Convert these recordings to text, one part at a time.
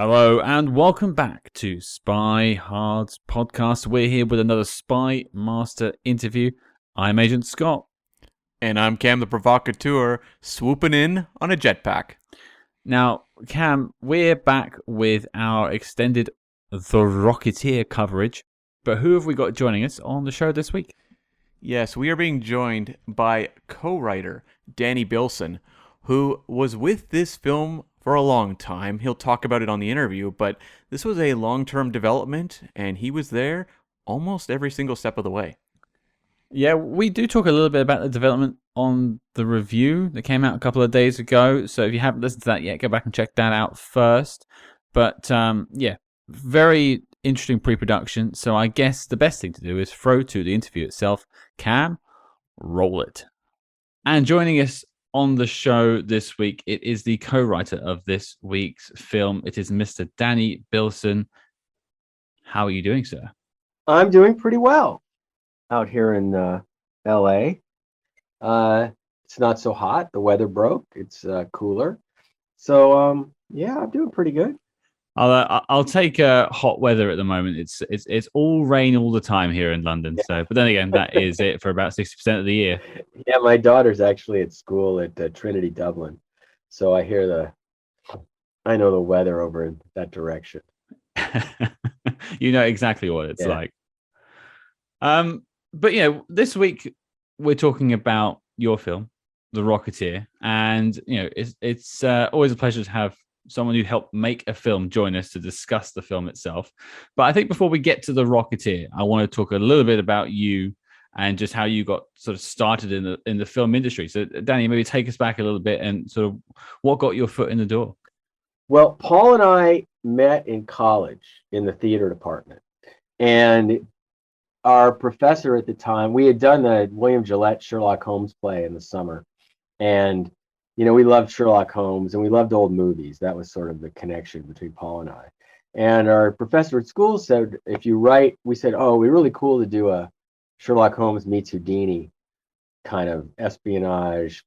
Hello and welcome back to Spy Hard's podcast. We're here with another SpyMaster Interview. I'm Agent Scott. And I'm Cam the Provocateur, swooping in on a jetpack. Now, Cam, we're back with our extended The Rocketeer coverage. But who have we got joining us on the show this week? Yes, we are being joined by co-writer Danny Bilson, who was with this film for a long time. He'll talk about it on the interview, but this was a long-term development, and he was there almost every single step of the way. Yeah, we do talk a little bit about the development on the review that came out a couple of days ago. So if you haven't listened to that yet, go back and check that out first. But yeah, very interesting pre-production. So I guess the best thing to do is throw to the interview itself. Cam, roll it. And joining us on the show this week, it is the co-writer of this week's film. It is Mr. Danny Bilson. How are you doing, sir? I'm doing pretty well out here in LA. It's not so hot. The weather broke. It's cooler. So yeah, I'm doing pretty good. I'll take hot weather at the moment. It's all rain all the time here in London. Yeah. So, but then again, that is it for about 60% of the year. Yeah, my daughter's actually at school at Trinity Dublin, so I know the weather over in that direction. You know exactly what it's like. But you know, this week we're talking about your film, The Rocketeer, and you know, it's always a pleasure to have someone who helped make a film join us to discuss the film itself. But I think before we get to The Rocketeer, I want to talk a little bit about you and just how you got sort of started in the film industry. So Danny, maybe take us back a little bit and sort of what got your foot in the door. Well, Paul and I met in college in the theater department, and our professor at the time, we had done the William Gillette Sherlock Holmes play in the summer, and you know, we loved Sherlock Holmes and we loved old movies. That was sort of the connection between Paul and I. And our professor at school said, if you write, we said, oh, it'd be really cool to do a Sherlock Holmes meets Houdini kind of espionage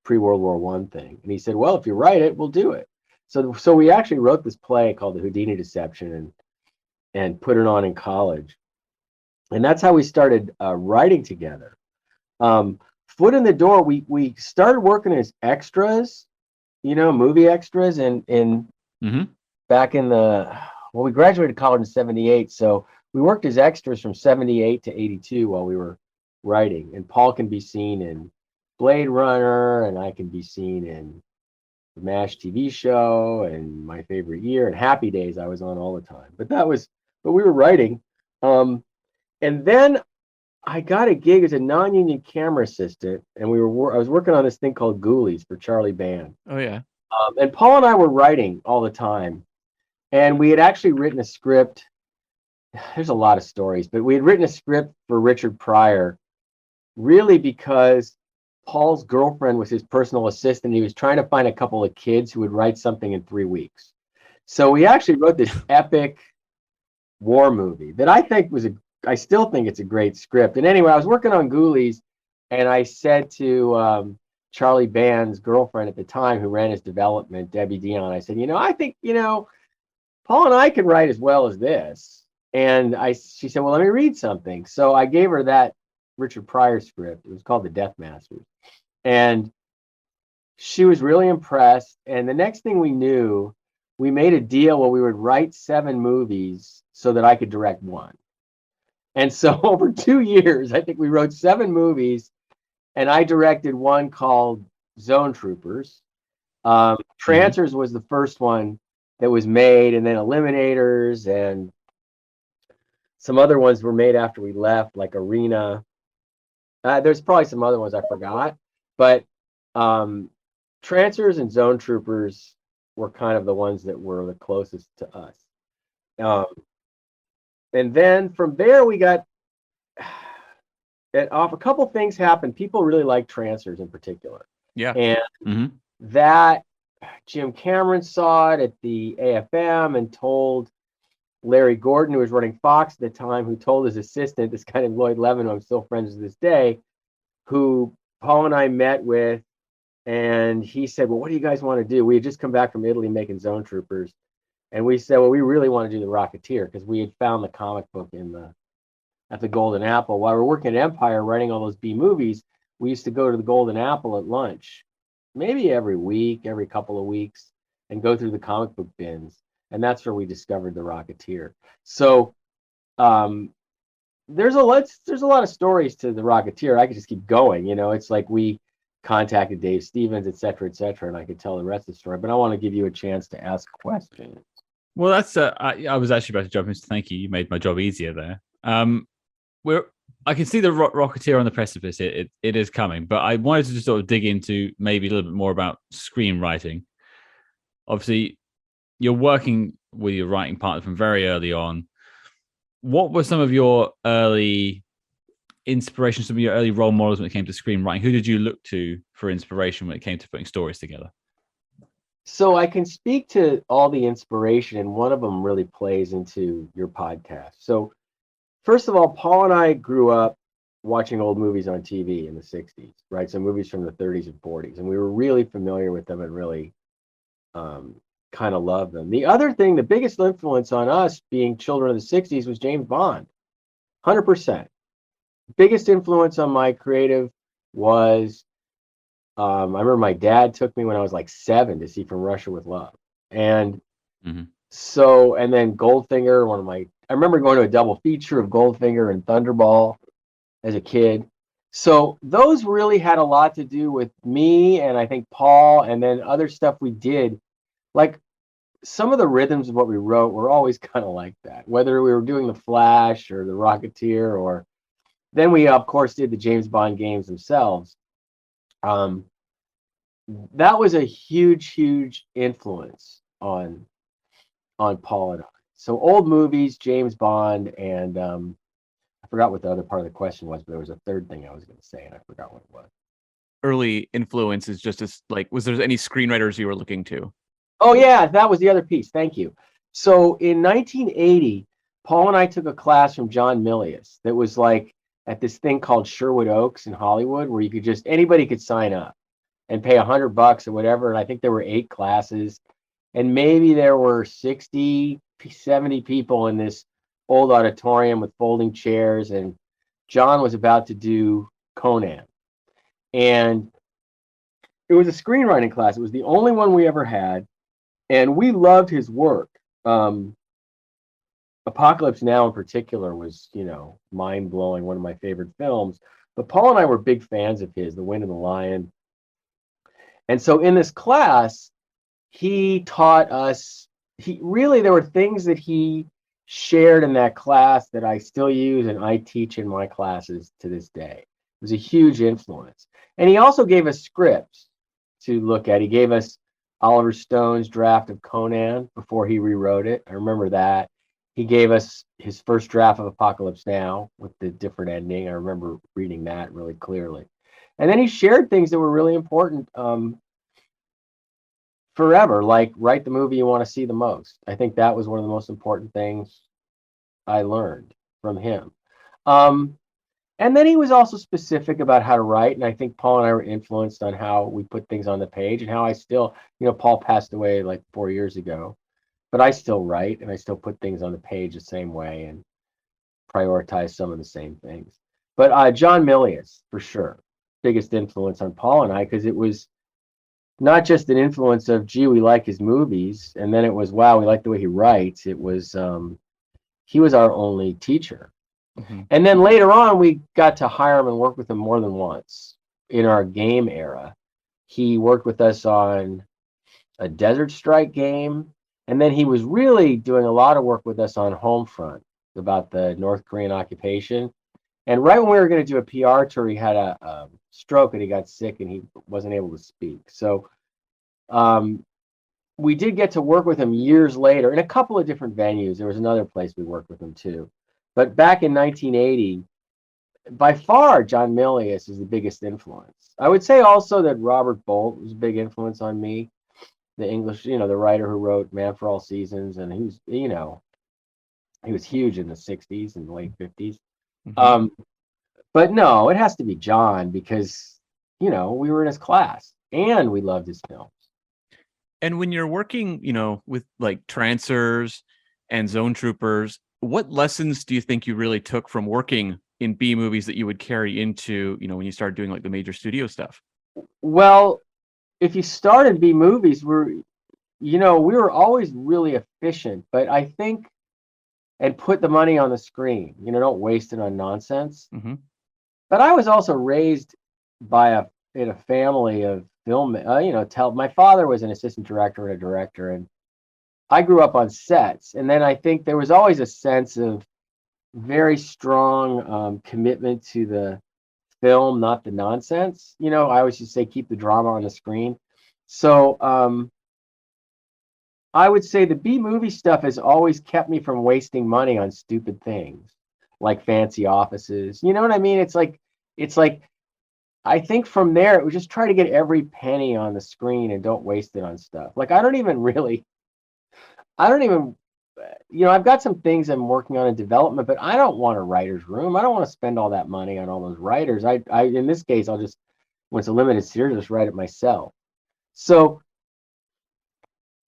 pre-World War I thing. And he said, well, if you write it, we'll do it. So we actually wrote this play called The Houdini Deception and put it on in college. And that's how we started writing together. Foot in the door, we started working as extras, you know, movie extras back in we graduated college in 78, so we worked as extras from 78 to 82 while we were writing. And Paul can be seen in Blade Runner, and I can be seen in the MASH TV show and My Favorite Year and Happy Days. I was on all the time, but we were writing. And then I got a gig as a non-union camera assistant, and I was working on this thing called Ghoulies for Charlie Band. Oh yeah. And Paul and I were writing all the time, and we had actually written a script. There's a lot of stories, but we had written a script for Richard Pryor, really because Paul's girlfriend was his personal assistant. He was trying to find a couple of kids who would write something in 3 weeks. So we actually wrote this epic war movie that I still think it's a great script. And anyway, I was working on Ghoulies, and I said to Charlie Band's girlfriend at the time, who ran his development, Debbie Dion, I said, I think, Paul and I can write as well as this. And she said, well, let me read something. So I gave her that Richard Pryor script. It was called The Death Masters. And she was really impressed. And the next thing we knew, we made a deal where we would write 7 movies so that I could direct one. And so over 2 years, I think we wrote 7 movies, and I directed one called Zone Troopers. Trancers was the first one that was made, and then Eliminators, and some other ones were made after we left, like Arena. There's probably some other ones I forgot, but Trancers and Zone Troopers were kind of the ones that were the closest to us. And then from there, we got off. A couple things happened. People really liked Trancers in particular. Yeah. And that Jim Cameron saw it at the AFM and told Larry Gordon, who was running Fox at the time, who told his assistant, this guy named Lloyd Levin, who I'm still friends with this day, who Paul and I met with. And he said, well, what do you guys want to do? We had just come back from Italy making Zone Troopers. And we said, well, we really want to do the Rocketeer because we had found the comic book at the Golden Apple. While we were working at Empire writing all those B movies, we used to go to the Golden Apple at lunch, maybe every week, every couple of weeks, and go through the comic book bins. And that's where we discovered the Rocketeer. So there's a lot of stories to the Rocketeer. I could just keep going. It's like we contacted Dave Stevens, et cetera, and I could tell the rest of the story. But I want to give you a chance to ask questions. Well, that's I was actually about to jump in. Thank you. You made my job easier there. I can see the Rocketeer on the precipice. It is coming, but I wanted to just sort of dig into maybe a little bit more about screenwriting. Obviously, you're working with your writing partner from very early on. What were some of your early inspirations, some of your early role models when it came to screenwriting? Who did you look to for inspiration when it came to putting stories together? So I can speak to all the inspiration, and one of them really plays into your podcast. So first of all, Paul and I grew up watching old movies on TV in the 60s, right? So movies from the 30s and 40s, and we were really familiar with them and really kind of loved them. The other thing, the biggest influence on us being children of the 60s was James Bond, 100%. Biggest influence on my creative was, I remember my dad took me when I was like 7 to see From Russia with Love. And so, and then Goldfinger, I remember going to a double feature of Goldfinger and Thunderball as a kid. So those really had a lot to do with me and I think Paul, and then other stuff we did. Like some of the rhythms of what we wrote were always kind of like that, whether we were doing The Flash or The Rocketeer, or then we, of course, did the James Bond games themselves. That was a huge influence on Paul and I. So old movies, James Bond, and I forgot what the other part of the question was, but there was a third thing I was going to say, and I forgot what it was. Early influences, just as like, was there any screenwriters you were looking to? Oh yeah, that was the other piece. Thank you. So in 1980, Paul and I took a class from John Milius that was like at this thing called Sherwood Oaks in Hollywood, where anybody could sign up and pay $100 or whatever. And I think there were 8 classes, and maybe there were 60, 70 people in this old auditorium with folding chairs. And John was about to do Conan. And it was a screenwriting class. It was the only one we ever had. And we loved his work. Apocalypse Now in particular was, mind-blowing, one of my favorite films. But Paul and I were big fans of his, The Wind and the Lion. And so in this class, he taught us, there were things that he shared in that class that I still use and I teach in my classes to this day. It was a huge influence. And he also gave us scripts to look at. He gave us Oliver Stone's draft of Conan before he rewrote it. I remember that. He gave us his first draft of Apocalypse Now with the different ending. I remember reading that really clearly. And then he shared things that were really important forever, like write the movie you want to see the most. I think that was one of the most important things I learned from him. And then he was also specific about how to write. And I think Paul and I were influenced on how we put things on the page and how I still, Paul passed away like 4 years ago, but I still write and I still put things on the page the same way and prioritize some of the same things. But John Milius, for sure, biggest influence on Paul and I, because it was not just an influence of, gee, we like his movies. And then it was, wow, we like the way he writes. It was, he was our only teacher. Mm-hmm. And then later on, we got to hire him and work with him more than once in our game era. He worked with us on a Desert Strike game. And then he was really doing a lot of work with us on Homefront about the North Korean occupation. And right when we were going to do a PR tour, he had a stroke and he got sick and he wasn't able to speak. So we did get to work with him years later in a couple of different venues. There was another place we worked with him too. But back in 1980, by far, John Milius is the biggest influence. I would say also that Robert Bolt was a big influence on me, the English, the writer who wrote Man for All Seasons, and he was, he was huge in the 60s and the late 50s. Mm-hmm. But no, it has to be John because, we were in his class and we loved his films. And when you're working, with like Trancers and Zone Troopers, what lessons do you think you really took from working in B movies that you would carry into, when you started doing like the major studio stuff? Well, if you started B movies, we were always really efficient, but I think, and put the money on the screen, don't waste it on nonsense. Hmm. But I was also raised in a family of film, my father was an assistant director and a director, and I grew up on sets. And then I think there was always a sense of very strong commitment to the film, not the nonsense. I always used to say, keep the drama on the screen. So I would say the B movie stuff has always kept me from wasting money on stupid things like fancy offices. You know what I mean? It's like I think from there it was just try to get every penny on the screen and don't waste it on stuff. Like I don't even I've got some things I'm working on in development, but I don't want a writer's room. I don't want to spend all that money on all those writers. I in this case I'll just, when it's a limited series, just write it myself. So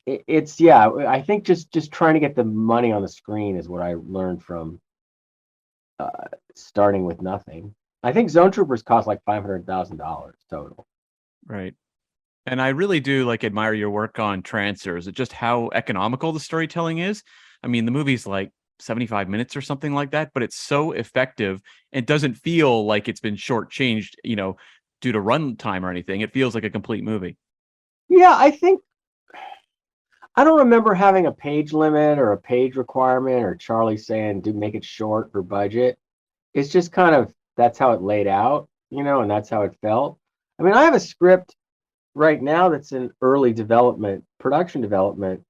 it's yeah, I think just trying to get the money on the screen is what I learned from starting with nothing. I think Zone Troopers cost like $500,000 total. Right. And I really do like admire your work on Trancers, just how economical the storytelling is. I mean, the movie's like 75 minutes or something like that, but it's so effective and doesn't feel like it's been shortchanged, due to runtime or anything. It feels like a complete movie. Yeah, I don't remember having a page limit or a page requirement or Charlie saying do make it short for budget. It's just kind of that's how it laid out, and that's how it felt. I mean, I have a script right now that's in early development, production development,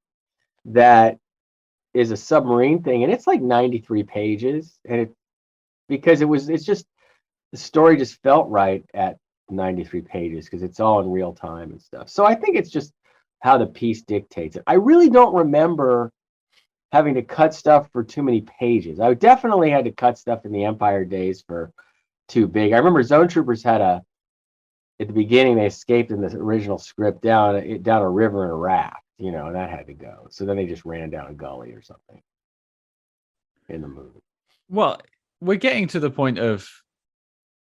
that is a submarine thing, and it's like 93 pages, and it's just the story just felt right at 93 pages because it's all in real time and stuff. So I think it's just how the piece dictates it. I really don't remember having to cut stuff for too many pages. I definitely had to cut stuff in the Empire days for too big. I remember Zone Troopers had at the beginning they escaped in the original script down a river in a raft, and that had to go. So then they just ran down a gully or something in the movie. Well, we're getting to the point of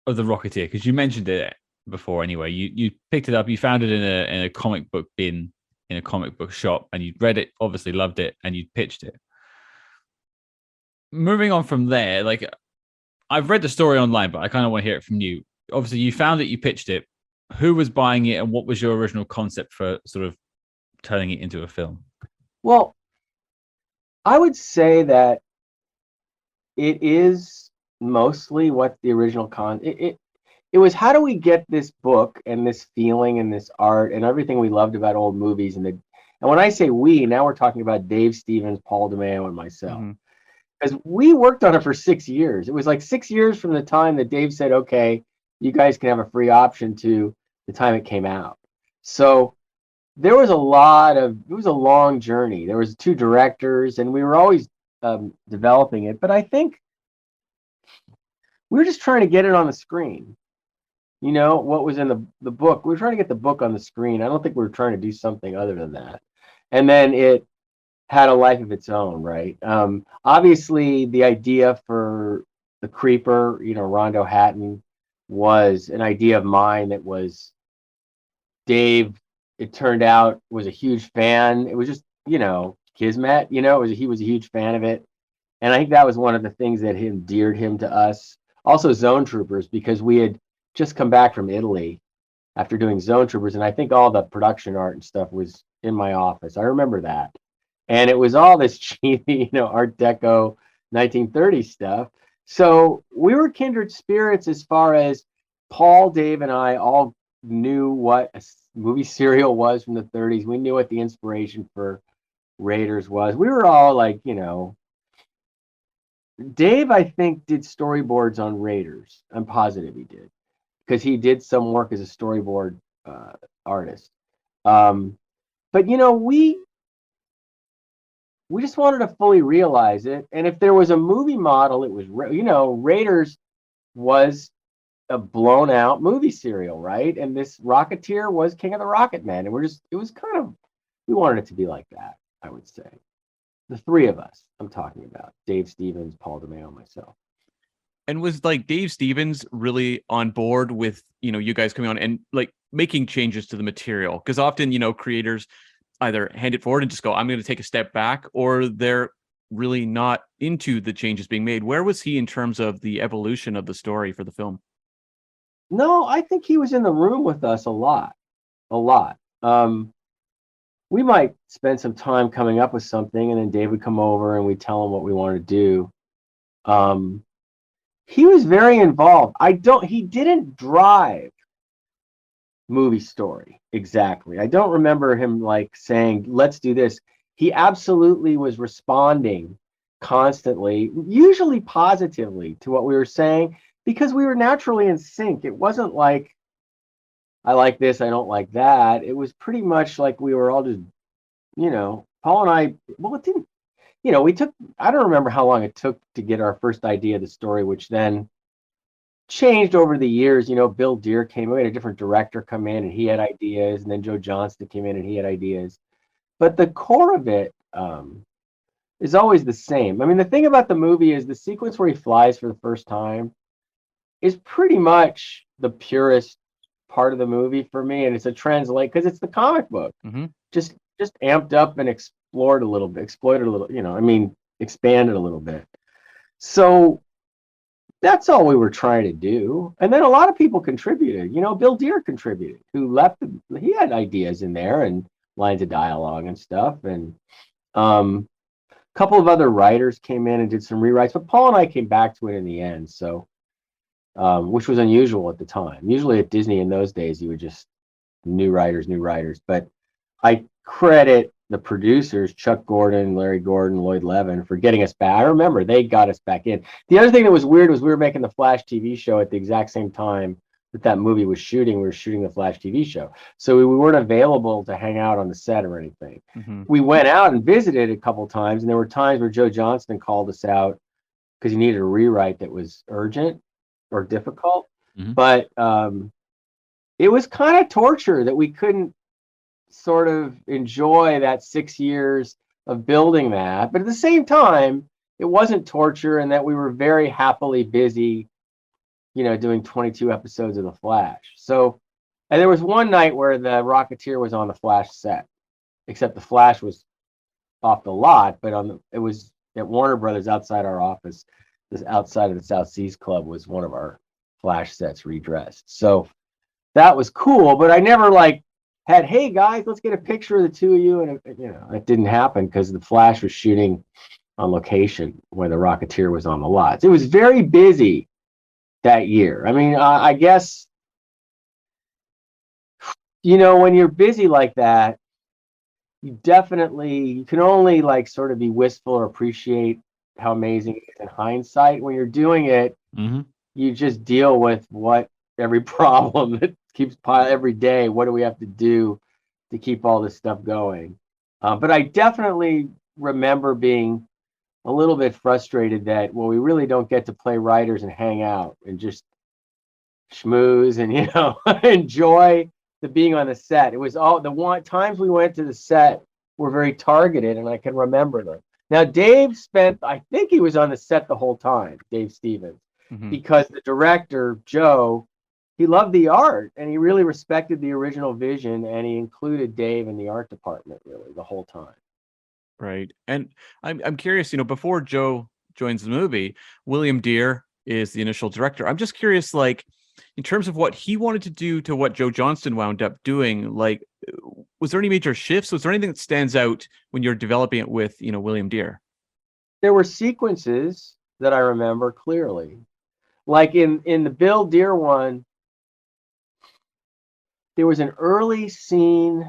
the Rocketeer because you mentioned it before. Anyway, you picked it up, you found it in a comic book bin in a comic book shop, and you read it, obviously loved it, and you pitched it. Moving on from there, like I've read the story online, but I kind of want to hear it from you. Obviously, you found it, you pitched it. Who was buying it, and what was your original concept for sort of turning it into a film? Well, I would say that it is mostly what the original it was how do we get this book and this feeling and this art and everything we loved about old movies and when I say we, now we're talking about Dave Stevens, Paul DeMeo, and myself. Because we worked on it for 6 years. It was like 6 years from the time that Dave said, okay, you guys can have a free option to the time it came out. So there was it was a long journey. There was 2 directors and we were always developing it. But I think we were just trying to get it on the screen. What was in the book. We were trying to get the book on the screen. I don't think we were trying to do something other than that. And then it had a life of its own, right? Obviously, the idea for the Creeper, Rondo Hatton, was an idea of mine that was Dave, it turned out, was a huge fan. It was just, kismet, he was a huge fan of it. And I think that was one of the things that endeared him to us. Also Zone Troopers, because we had just come back from Italy after doing Zone Troopers, and I think all the production art and stuff was in my office. I remember that. And it was all this cheesy, Art Deco 1930s stuff. So we were kindred spirits as far as Paul, Dave, and I all knew what a movie serial was from the 30s. We knew what the inspiration for Raiders was. We were all like, Dave, I think, did storyboards on Raiders. I'm positive he did, because he did some work as a storyboard artist. But we just wanted to fully realize it. And if there was a movie model, it was, Raiders was a blown out movie serial, right? And this Rocketeer was King of the Rocket Men. And it was kind of we wanted it to be like that, I would say. The three of us I'm talking about: Dave Stevens, Paul DeMeo, myself. And was like Dave Stevens really on board with, you guys coming on and like making changes to the material? Because often, creators either hand it forward and just go, I'm going to take a step back, or they're really not into the changes being made. Where was he in terms of the evolution of the story for the film? No, I think he was in the room with us a lot, a lot. We might spend some time coming up with something, and then Dave would come over and we'd tell him what we wanted to do. He was very involved. He didn't drive movie story exactly. I don't remember him like saying, let's do this. He absolutely was responding constantly, usually positively, to what we were saying, because we were naturally in sync. It wasn't like, I like this, I don't like that. It was pretty much like we were all just, Paul and I, well, it didn't, I don't remember how long it took to get our first idea of the story, which then changed over the years. Bill Deere came in, we had a different director come in and he had ideas, and then Joe Johnston came in and he had ideas. But the core of it is always the same. I mean, the thing about the movie is the sequence where he flies for the first time is pretty much the purest part of the movie for me, and it's a translate because it's the comic book. Mm-hmm. Just amped up and explored a little bit, expanded a little bit. So that's all we were trying to do. And then a lot of people contributed. Bill Deere contributed, who left. He had ideas in there and lines of dialogue and stuff. And a couple of other writers came in and did some rewrites. But Paul and I came back to it in the end. So, which was unusual at the time. Usually at Disney in those days, you would just new writers. But I credit the producers, Chuck Gordon, Larry Gordon, Lloyd Levin, for getting us back. I remember they got us back in. The other thing that was weird was we were making the Flash TV show at the exact same time that movie was shooting. We were shooting the Flash TV show. So we weren't available to hang out on the set or anything. Mm-hmm. We went out and visited a couple times, and there were times where Joe Johnston called us out because he needed a rewrite that was urgent or difficult. Mm-hmm. But it was kind of torture that we couldn't sort of enjoy that 6 years of building that. But at the same time, it wasn't torture, and that we were very happily busy, doing 22 episodes of The Flash. So, and there was one night where the Rocketeer was on the Flash set, except the Flash was off the lot, but it was at Warner Brothers outside our office. This outside of the South Seas Club was one of our Flash sets redressed. So that was cool, but I never had, hey guys, let's get a picture of the two of you, and it didn't happen because the Flash was shooting on location where the Rocketeer was on the lots. It was very busy that year. I mean, I guess when you're busy like that, you can only sort of be wistful or appreciate how amazing it is in hindsight. When you're doing it, mm-hmm. you just deal with every problem that keeps piling every day. What do we have to do to keep all this stuff going? But I definitely remember being a little bit frustrated that, we really don't get to play writers and hang out and just schmooze and, enjoy the being on the set. It was all times we went to the set were very targeted, and I can remember them. Now, Dave I think he was on the set the whole time, Dave Stevens, mm-hmm. because the director, Joe, he loved the art and he really respected the original vision, and he included Dave in the art department really the whole time. Right. And I'm curious, before Joe joins the movie, William Deere is the initial director. I'm just curious, in terms of what he wanted to do to what Joe Johnston wound up doing, was there any major shifts? Was there anything that stands out when you're developing it with, William Deere? There were sequences that I remember clearly. Like in the Bill Deere one, there was an early scene.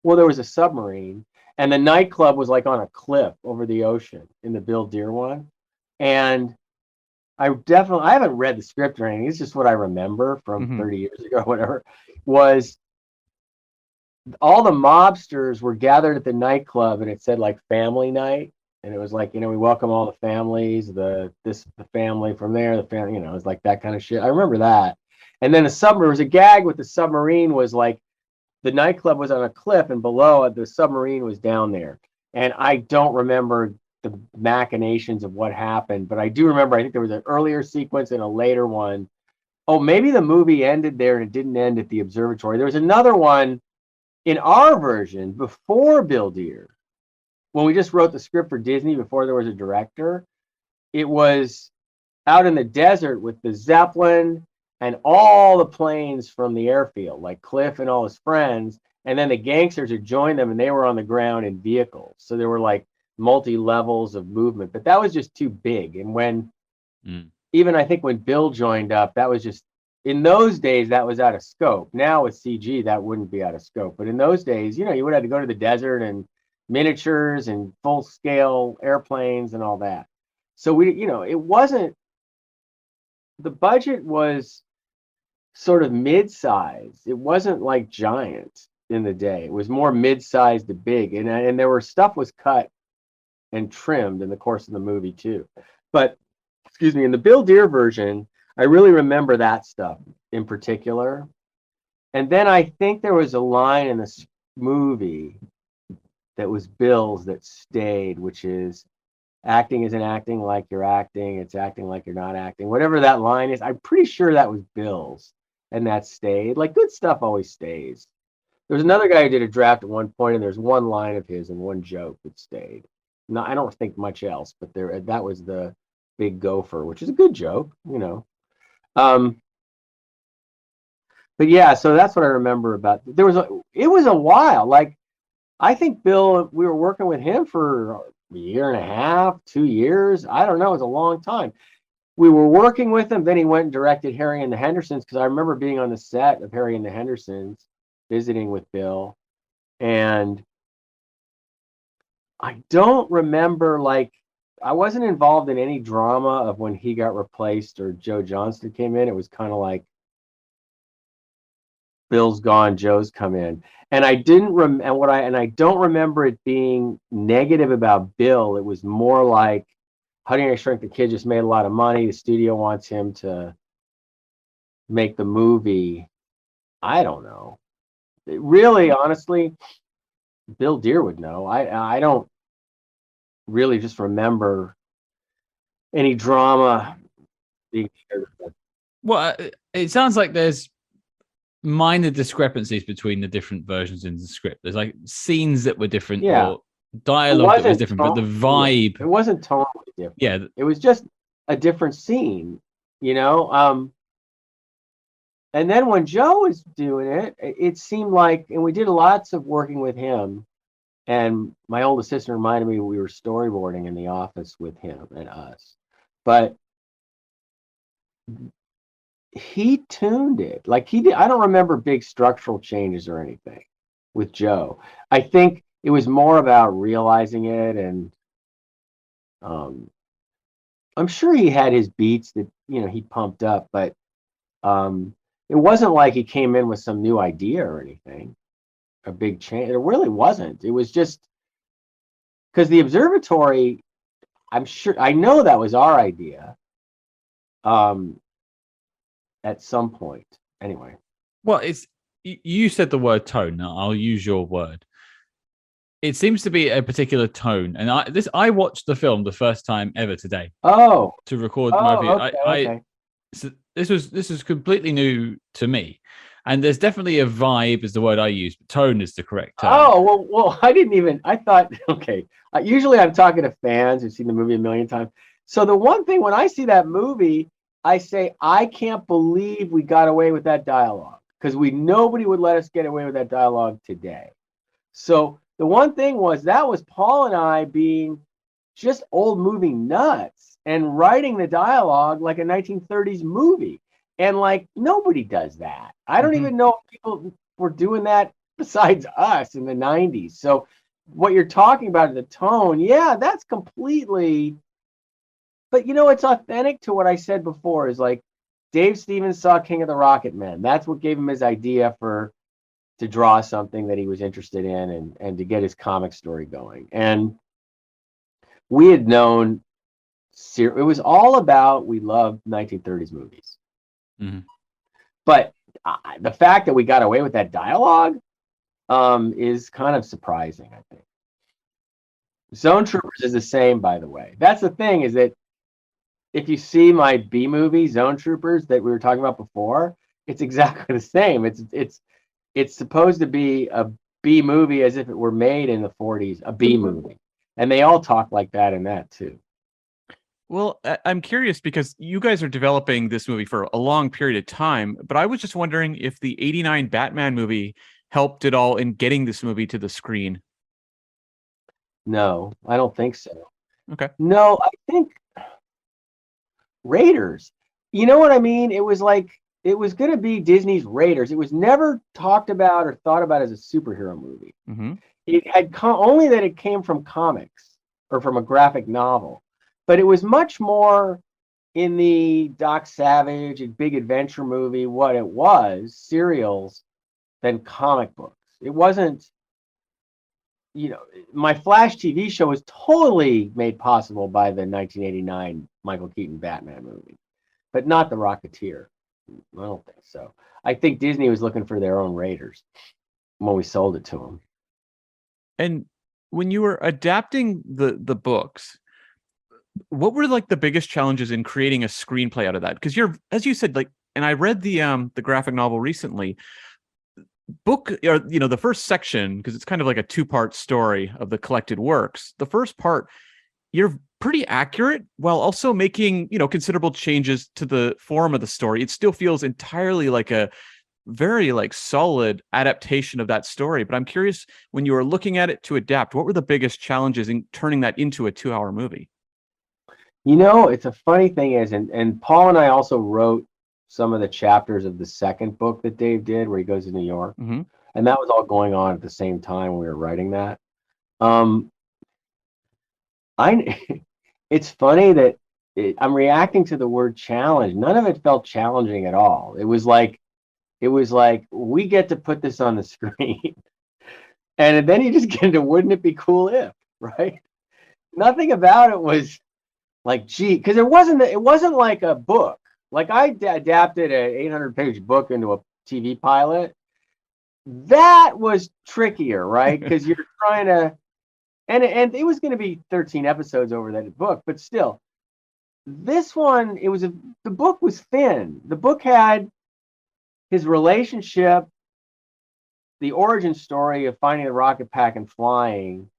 Well, there was a submarine, and the nightclub was on a cliff over the ocean in the Bill Deere one. And I haven't read the script or anything. It's just what I remember from mm-hmm. 30 years ago, whatever, was all the mobsters were gathered at the nightclub, and it said family night. And it was we welcome all the families, the family from there, the family, it was that kind of shit. I remember that. And then there was a gag with the submarine was the nightclub was on a cliff, and below the submarine was down there. And I don't remember the machinations of what happened, but I do remember, I think there was an earlier sequence and a later one. Oh, maybe the movie ended there and it didn't end at the observatory. There was another one in our version before Bill Deere, when we just wrote the script for Disney before there was a director. It was out in the desert with the Zeppelin and all the planes from the airfield, like Cliff and all his friends. And then the gangsters had joined them, and they were on the ground in vehicles. So there were like multi-levels of movement, but that was just too big. And when even I think when Bill joined up, that was just, in those days, that was out of scope. Now with CG, that wouldn't be out of scope. But in those days, you would have to go to the desert and miniatures and full-scale airplanes and all that. So it wasn't, the budget was sort of mid-sized. It wasn't like giant in the day. It was more mid-sized to big. And there were stuff was cut and trimmed in the course of the movie too. But, excuse me, in the Bill Deere version, I really remember that stuff in particular. And then I think there was a line in this movie that was Bill's that stayed, which is, acting isn't acting like you're acting, it's acting like you're not acting. Whatever that line is, I'm pretty sure that was Bill's, and that stayed. Like, good stuff always stays. There was another guy who did a draft at one point, and there's one line of his and one joke that stayed. No, I don't think much else, but that was the big gopher, which is a good joke, But yeah, so that's what I remember about. It was a while. Like, I think Bill, we were working with him for a year and a half, 2 years. I don't know. It was a long time. We were working with him. Then he went and directed Harry and the Hendersons, because I remember being on the set of Harry and the Hendersons, visiting with Bill. And I don't remember, like, I wasn't involved in any drama of when he got replaced or Joe Johnston came in. It was kind of like, Bill's gone, Joe's come in. And I don't remember it being negative about Bill. It was more like, Honey, I Shrunk the Kid just made a lot of money. The studio wants him to make the movie. I don't know. Really, honestly, Bill Deere would know. I don't really just remember any drama being shared. Well, it sounds like there's minor discrepancies between the different versions in the script. There's like scenes that were different, or dialogue that was different, but the vibe, it wasn't totally different. Yeah, it was just a different scene, and then when Joe was doing it, it seemed like, and we did lots of working with him, and my old assistant reminded me we were storyboarding in the office with him and us, but he tuned it like he did. I don't remember big structural changes or anything with Joe. I think it was more about realizing it, and I'm sure he had his beats that he pumped up, but it wasn't like he came in with some new idea or anything, a big change. It really wasn't. It was just because the observatory, I know that was our idea. At some point, anyway. Well, you said the word tone. Now I'll use your word. It seems to be a particular tone, and I watched the film the first time ever today. Oh, to record my review. Okay. So this was completely new to me, and there's definitely a vibe is the word I use, but tone is the correct term. Oh well, I thought okay. Usually I'm talking to fans who've seen the movie a million times. So the one thing when I see that movie, I say, I can't believe we got away with that dialogue, because nobody would let us get away with that dialogue today. So the one thing was, that was Paul and I being just old movie nuts and writing the dialogue like a 1930s movie. And like, nobody does that. I don't even know if people were doing that besides us in the 90s. So what you're talking about, the tone, yeah, that's completely... But it's authentic to what I said before, is like Dave Stevens saw King of the Rocket Men. That's what gave him his idea to draw something that he was interested in and to get his comic story going. And we had known it was all about, we loved 1930s movies. But the fact that we got away with that dialogue, is kind of surprising, I think. Zone Troopers is the same, by the way. That's the thing, is that if you see my B movie, Zone Troopers, that we were talking about before, it's exactly the same. It's supposed to be a B movie as if it were made in the 40s, a B movie. And they all talk like that in that too. Well, I'm curious because you guys are developing this movie for a long period of time, but I was just wondering if the 89 Batman movie helped at all in getting this movie to the screen. No, I don't think so. Okay. No, I think Raiders. You know what I mean? It was like, it was going to be Disney's Raiders. It was never talked about or thought about as a superhero movie. Mm-hmm. It had only that it came from comics or from a graphic novel, but it was much more in the Doc Savage and Big Adventure movie, what it was, serials, than comic books. It wasn't, my Flash TV show was totally made possible by the 1989 Michael Keaton Batman movie, but not the Rocketeer. I don't think so. I think Disney was looking for their own Raiders when we sold it to them. And when you were adapting the books, what were like the biggest challenges in creating a screenplay out of that? Because as you said, like, and I read the graphic novel recently. The first section, because it's kind of like a two-part story of the collected works. The first part, you're pretty accurate while also making, considerable changes to the form of the story. It still feels entirely like a very solid adaptation of that story. But I'm curious, when you were looking at it to adapt, what were the biggest challenges in turning that into a 2-hour movie? It's a funny thing is, and Paul and I also wrote some of the chapters of the second book that Dave did, where he goes to New York. Mm-hmm. And that was all going on at the same time when we were writing that. It's funny that I'm reacting to the word challenge. None of it felt challenging at all. It was like we get to put this on the screen. And then you just get into, wouldn't it be cool if, right? Nothing about it was like, gee, because it wasn't like a book. Like, I adapted an 800-page book into a TV pilot. That was trickier, right? Because you're trying to, and it was going to be 13 episodes over that book, but still, this one, the book was thin. The book had his relationship, the origin story of finding the rocket pack and flying,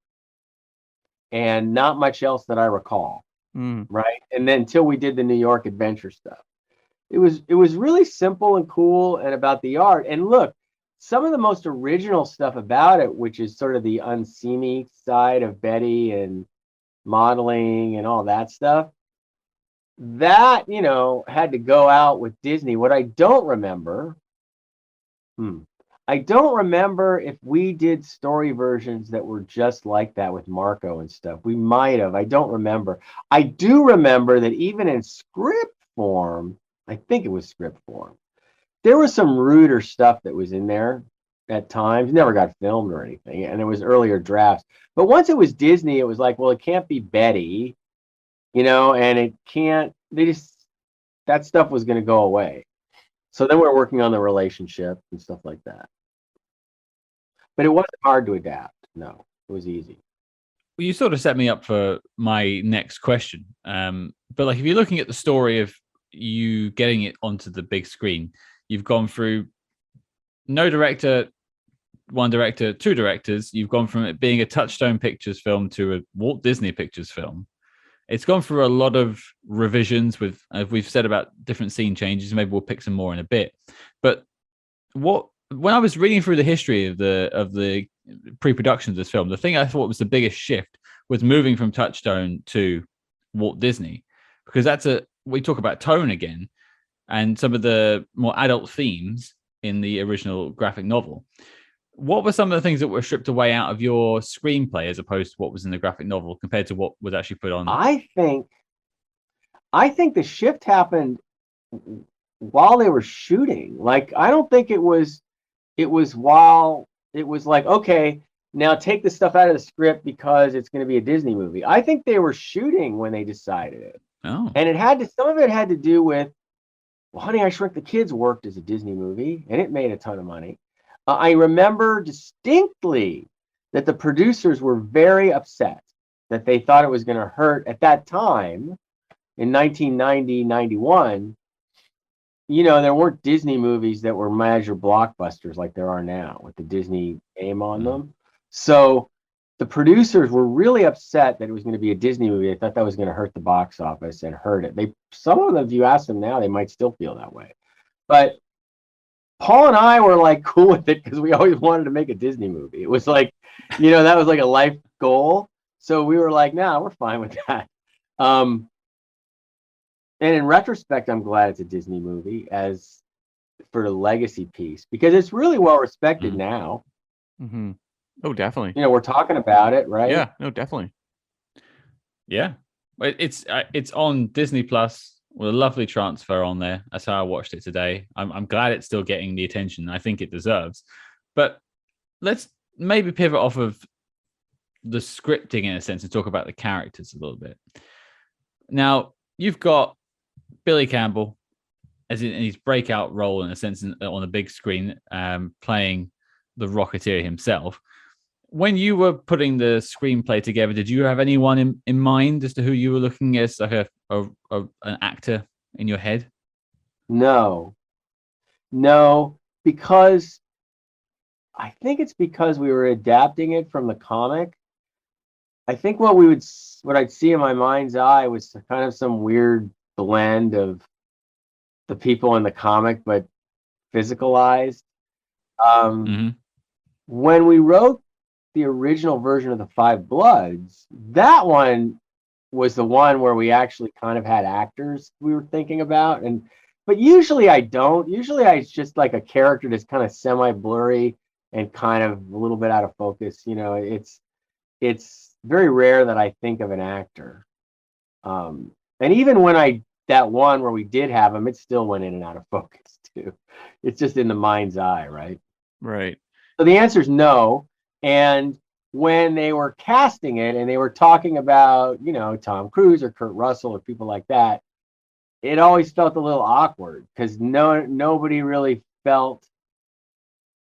and not much else that I recall, right? And then until we did the New York adventure stuff. It was really simple and cool, and about the art. And look, some of the most original stuff about it, which is sort of the unseamy side of Betty and modeling and all that stuff, that, had to go out with Disney. What I don't remember, if we did story versions that were just like that with Marco and stuff. We might have. I don't remember. I do remember that even in script form, I think it was script form, there was some ruder stuff that was in there at times. Never got filmed or anything, and it was earlier drafts. But once it was Disney, it was like, well, it can't be Betty, and it can't. That stuff was going to go away. So then we're working on the relationship and stuff like that. But it wasn't hard to adapt. No, it was easy. Well, you sort of set me up for my next question. But like, if you're looking at the story of you getting it onto the big screen, you've gone through no director, one director, two directors. You've gone from it being a Touchstone Pictures film to a Walt Disney Pictures film. It's gone through a lot of revisions with, we've said about different scene changes. Maybe we'll pick some more in a bit. But when I was reading through the history of the pre-production of this film, the thing I thought was the biggest shift was moving from Touchstone to Walt Disney, because we talk about tone again and some of the more adult themes in the original graphic novel. What were some of the things that were stripped away out of your screenplay as opposed to what was in the graphic novel compared to what was actually put on? I think the shift happened while they were shooting. Like, I don't think it was while it was like, okay, now take the stuff out of the script because it's going to be a Disney movie. I think they were shooting when they decided it. Oh. And some of it had to do with, well, Honey, I Shrunk the Kids worked as a Disney movie and it made a ton of money. I remember distinctly that the producers were very upset, that they thought it was going to hurt at that time in 1990, 91. There weren't Disney movies that were major blockbusters like there are now with the Disney name on them. So the producers were really upset that it was going to be a Disney movie. They thought that was going to hurt the box office and hurt it. Some of them, if you ask them now, they might still feel that way. But Paul and I were like cool with it because we always wanted to make a Disney movie. It was like, that was like a life goal. So we were like, nah, we're fine with that. And in retrospect, I'm glad it's a Disney movie as for the legacy piece because it's really well respected now. Mm-hmm. Oh, definitely. We're talking about it, right? Yeah, no, definitely. Yeah, it's on Disney Plus with a lovely transfer on there. That's how I watched it today. I'm glad it's still getting the attention I think it deserves. But let's maybe pivot off of the scripting in a sense and talk about the characters a little bit. Now, you've got Billy Campbell as in his breakout role in a sense on the big screen, playing the Rocketeer himself. When you were putting the screenplay together, did you have anyone in mind as to who you were looking as like an actor in your head? No, because I think it's because we were adapting it from the comic. I think what I'd see in my mind's eye was kind of some weird blend of the people in the comic, but physicalized. When we wrote the original version of the Five Bloods, that one was the one where we actually kind of had actors we were thinking about. But usually I don't. Usually it's just like a character that's kind of semi-blurry and kind of a little bit out of focus. It's very rare that I think of an actor. And even when that one where we did have him, it still went in and out of focus too. It's just in the mind's eye, right? Right. So the answer is no. And when they were casting it and they were talking about, Tom Cruise or Kurt Russell or people like that, it always felt a little awkward because nobody really felt.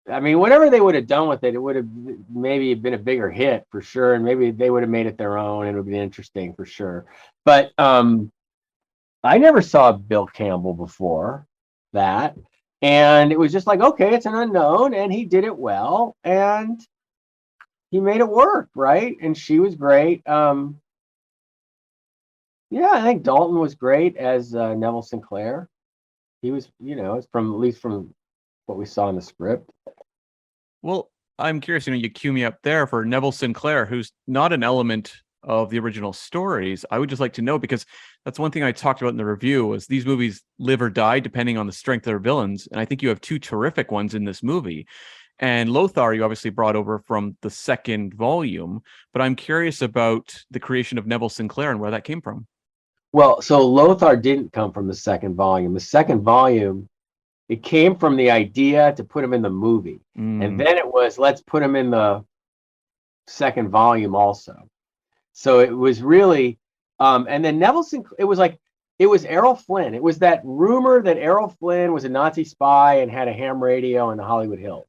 I mean, whatever they would have done with it, it would have maybe been a bigger hit for sure, and maybe they would have made it their own, and it would have been interesting for sure. But I never saw Bill Campbell before that, and it was just like, okay, it's an unknown, and he did it well, and he made it work, right? And she was great. Yeah, I think Dalton was great as Neville Sinclair. He was, it's at least from what we saw in the script. Well, I'm curious, you cue me up there for Neville Sinclair, who's not an element of the original stories. I would just like to know, because that's one thing I talked about in the review, was these movies live or die depending on the strength of their villains. And I think you have two terrific ones in this movie. And Lothar, you obviously brought over from the second volume, but I'm curious about the creation of Neville Sinclair and where that came from. Well, so Lothar didn't come from the second volume. The second volume, it came from the idea to put him in the movie. And then it was, let's put him in the second volume also. So it was really, and then Neville Sinclair, it was Errol Flynn. It was that rumor that Errol Flynn was a Nazi spy and had a ham radio in the Hollywood Hills.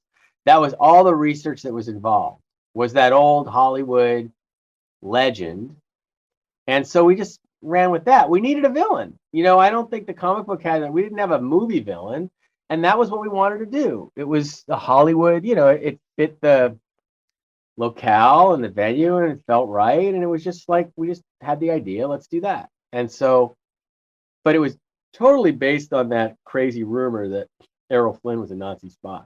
That was all the research that was involved, was that old Hollywood legend. And so we just ran with that. We needed a villain. I don't think the comic book we didn't have a movie villain. And that was what we wanted to do. It was the Hollywood, it fit the locale and the venue and it felt right. And it was just like, we just had the idea, let's do that. And so, but it was totally based on that crazy rumor that Errol Flynn was a Nazi spy.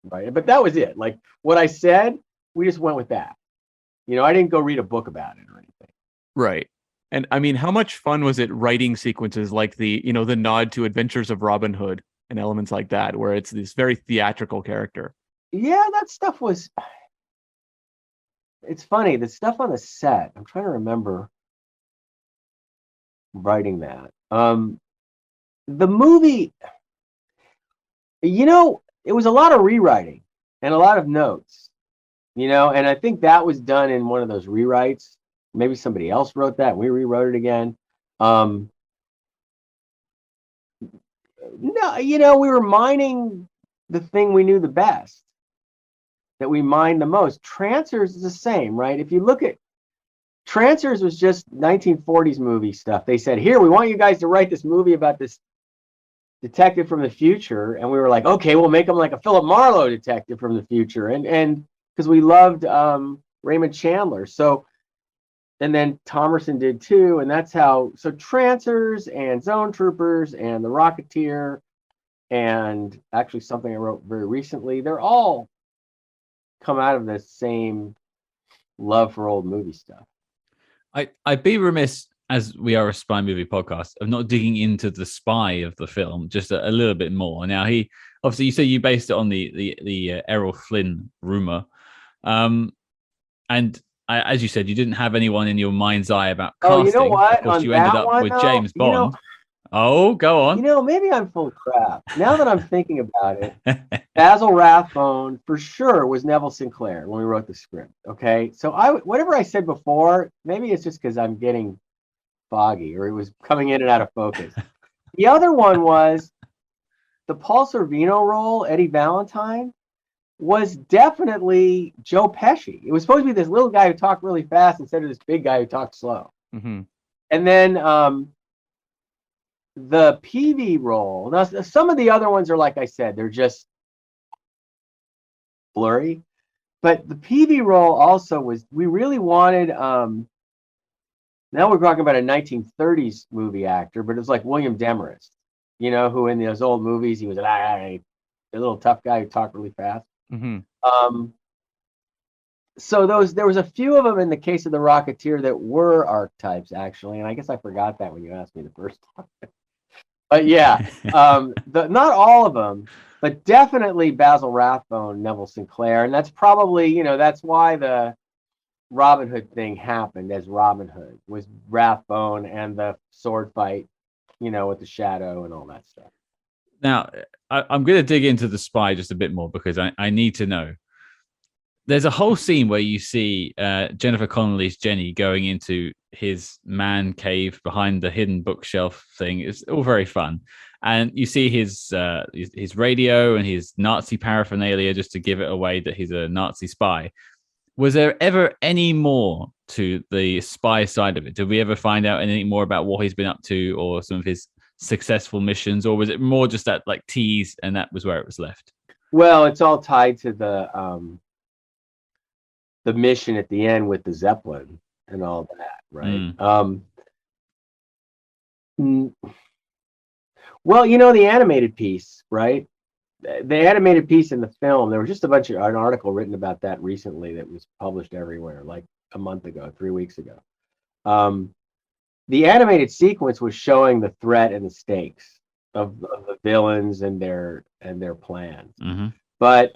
Right. But that was it. Like what I said, we just went with that. I didn't go read a book about it or anything. Right. And I mean, how much fun was it writing sequences like the nod to Adventures of Robin Hood and elements like that, where it's this very theatrical character? Yeah, that stuff was, it's funny, the stuff on the set, I'm trying to remember writing that. The movie, it was a lot of rewriting and a lot of notes, and I think that was done in one of those rewrites. Maybe somebody else wrote that. We rewrote it again. No, we were mining the thing we knew the best, that we mined the most. Trancers is the same, right? If you look at Trancers was just 1940s movie stuff. They said, here, we want you guys to write this movie about this detective from the future. And we were like, okay, we'll make him like a Philip Marlowe detective from the future. And because we loved Raymond Chandler. So, and then Thomerson did too. And that's how, so Trancers and Zone Troopers and The Rocketeer, and actually something I wrote very recently, they're all come out of the same love for old movie stuff. I'd be remiss, as we are a spy movie podcast, of not digging into the spy of the film just a little bit more. Now, he obviously, you say you based it on the Errol Flynn rumor, and as you said, you didn't have anyone in your mind's eye about casting. Oh, you know what? Of course, on you ended up one, with though, James Bond. Oh, go on. Maybe I'm full of crap. Now that I'm thinking about it, Basil Rathbone for sure was Neville Sinclair when we wrote the script. Okay, so whatever I said before, maybe it's just because I'm getting foggy or it was coming in and out of focus. The other one was the Paul Sorvino role, Eddie Valentine, was definitely Joe Pesci. It was supposed to be this little guy who talked really fast instead of this big guy who talked slow. Mm-hmm. And then the PV role. Now, some of the other ones are, like I said, they're just blurry. But the PV role also was, we really wanted, now we're talking about a 1930s movie actor, but it was like William Demarest, who in those old movies, he was a little tough guy who talked really fast. Mm-hmm. So there was a few of them in the case of The Rocketeer that were archetypes, actually. And I guess I forgot that when you asked me the first time. But yeah, not all of them, but definitely Basil Rathbone, Neville Sinclair. And that's probably, that's why the Robin Hood thing happened as Robin Hood, was Rathbone and the sword fight, with the shadow and all that stuff. Now, I'm going to dig into the spy just a bit more because I need to know. There's a whole scene where you see Jennifer Connelly's Jenny going into his man cave behind the hidden bookshelf thing. It's all very fun. And you see his radio and his Nazi paraphernalia just to give it away that he's a Nazi spy. Was there ever any more to the spy side of it? Did we ever find out anything more about what he's been up to or some of his successful missions? Or was it more just that like tease and that was where it was left? Well, it's all tied to the mission at the end with the Zeppelin and all that, right? Well, the animated piece, right? The animated piece in the film, there was just an article written about that recently that was published everywhere, like a month ago, 3 weeks ago. The animated sequence was showing the threat and the stakes of the villains and their plans. Mm-hmm. But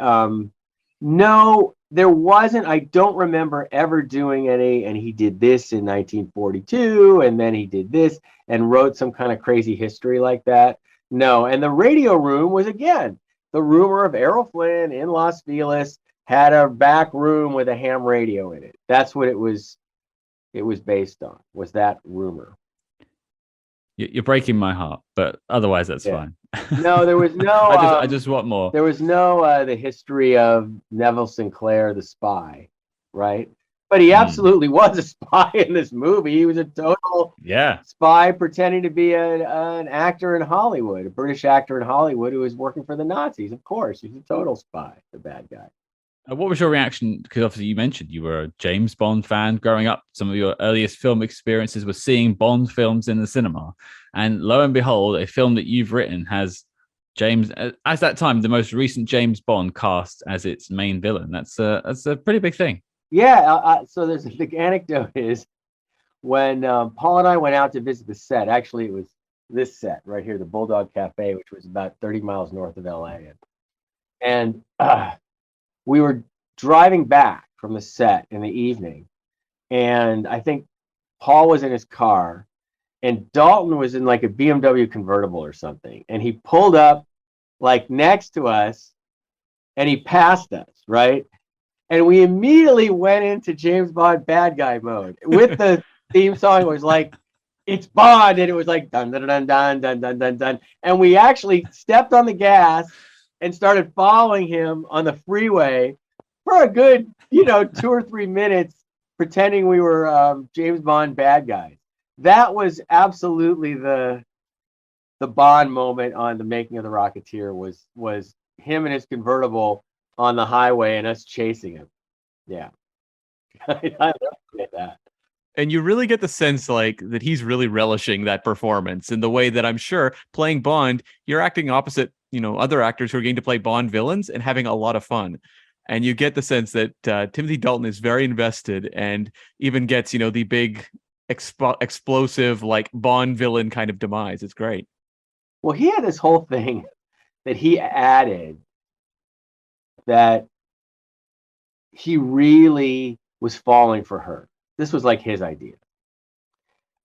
no, there wasn't. I don't remember ever doing any, and he did this in 1942, and then he did this and wrote some kind of crazy history like that. No, and the radio room was, again, the rumor of Errol Flynn in Los Feliz had a back room with a ham radio in it. That's what it was based on, was that rumor. You're breaking my heart, but otherwise that's fine. No, there was no. I just want more. There was no the history of Neville Sinclair, the spy, right? But he absolutely was a spy in this movie. He was a total spy pretending to be an actor in Hollywood, a British actor in Hollywood who was working for the Nazis. Of course, he's a total spy, the bad guy. What was your reaction? Because obviously you mentioned you were a James Bond fan growing up. Some of your earliest film experiences were seeing Bond films in the cinema. And lo and behold, a film that you've written has James, at that time, the most recent James Bond cast as its main villain. That's a pretty big thing. Yeah. So there's a big anecdote is when Paul and I went out to visit the set. Actually, it was this set right here, the Bulldog Cafe, which was about 30 miles north of LA. And we were driving back from the set in the evening, and I think Paul was in his car, and Dalton was in like a BMW convertible or something, and he pulled up like next to us, and he passed us, right? And we immediately went into James Bond bad guy mode with the theme song. It was like, it's Bond, and it was like dun dun dun dun dun dun dun dun, and we actually stepped on the gas and started following him on the freeway for a good, 2 or 3 minutes, pretending we were James Bond bad guys. That was absolutely the Bond moment on the making of the Rocketeer was him and his convertible on the highway and us chasing him. Yeah. I love that. And you really get the sense like that he's really relishing that performance in the way that I'm sure playing Bond, you're acting opposite, other actors who are getting to play Bond villains and having a lot of fun. And you get the sense that Timothy Dalton is very invested and even gets, the big explosive like Bond villain kind of demise. It's great. Well, he had this whole thing that he added that he really was falling for her. This was like his idea.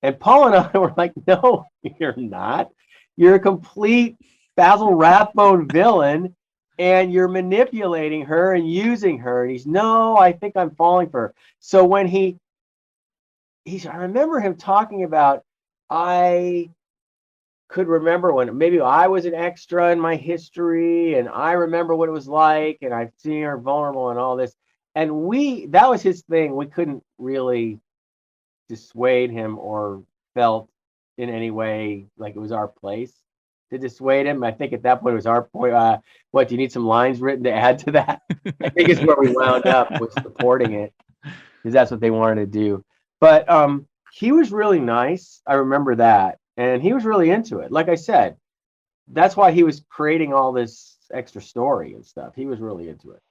And Paul and I were like, no, you're not. You're a complete Basil Rathbone villain, and you're manipulating her and using her. And he's, no, I think I'm falling for her. So when I remember him talking about, I could remember when maybe I was an extra in my history, and I remember what it was like, and I've seen her vulnerable and all this. And that was his thing. We couldn't really dissuade him or felt in any way like it was our place to dissuade him. I think at that point it was our point. What, do you need some lines written to add to that? I think it's where we wound up with supporting it, because that's what they wanted to do. But he was really nice. I remember that. And he was really into it. Like I said, that's why he was creating all this extra story and stuff. He was really into it.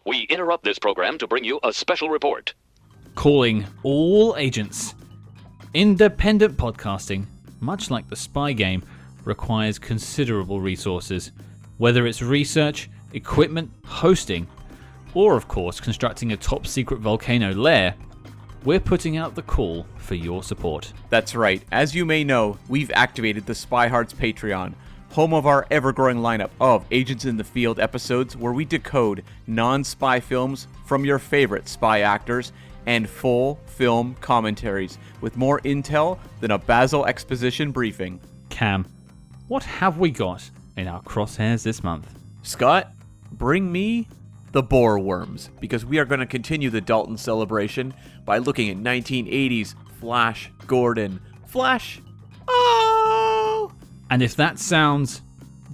We interrupt this program to bring you a special report. Calling all agents. Independent podcasting, much like the spy game, requires considerable resources, whether it's research, equipment, hosting, or of course constructing a top secret volcano lair. We're putting out the call for your support. That's right. As you may know, we've activated the Spy Hearts Patreon, home of our ever-growing lineup of Agents in the Field episodes where we decode non-spy films from your favorite spy actors and full film commentaries with more intel than a Basil exposition briefing. Cam, what have we got in our crosshairs this month? Scott, bring me the boar worms, because we are going to continue the Dalton celebration by looking at 1980s Flash Gordon. Flash! Oh! And if that sounds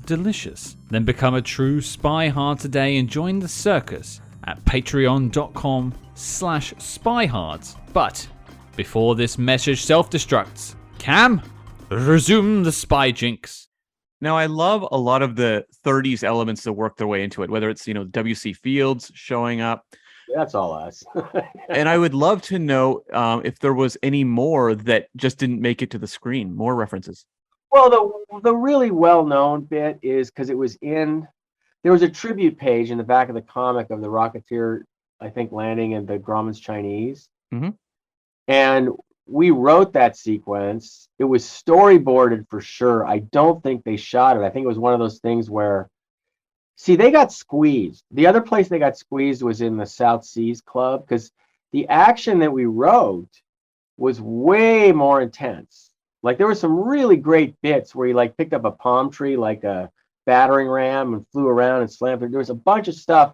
delicious, then become a true spy hard today and join the circus at patreon.com/spyhards. But before this message self-destructs, Cam, resume the spy jinx. Now, I love a lot of the 30s elements that work their way into it, whether it's, W.C. Fields showing up. That's all us. And I would love to know if there was any more that just didn't make it to the screen, more references. Well, the really well-known bit is because there was a tribute page in the back of the comic of the Rocketeer, I think, landing in the Grauman's Chinese. Mm-hmm. And we wrote that sequence. It was storyboarded for sure. I don't think they shot it. I think it was one of those things where, they got squeezed. The other place they got squeezed was in the South Seas Club, because the action that we wrote was way more intense. Like, there were some really great bits where he picked up a palm tree like a battering ram and flew around and slammed it. There was a bunch of stuff.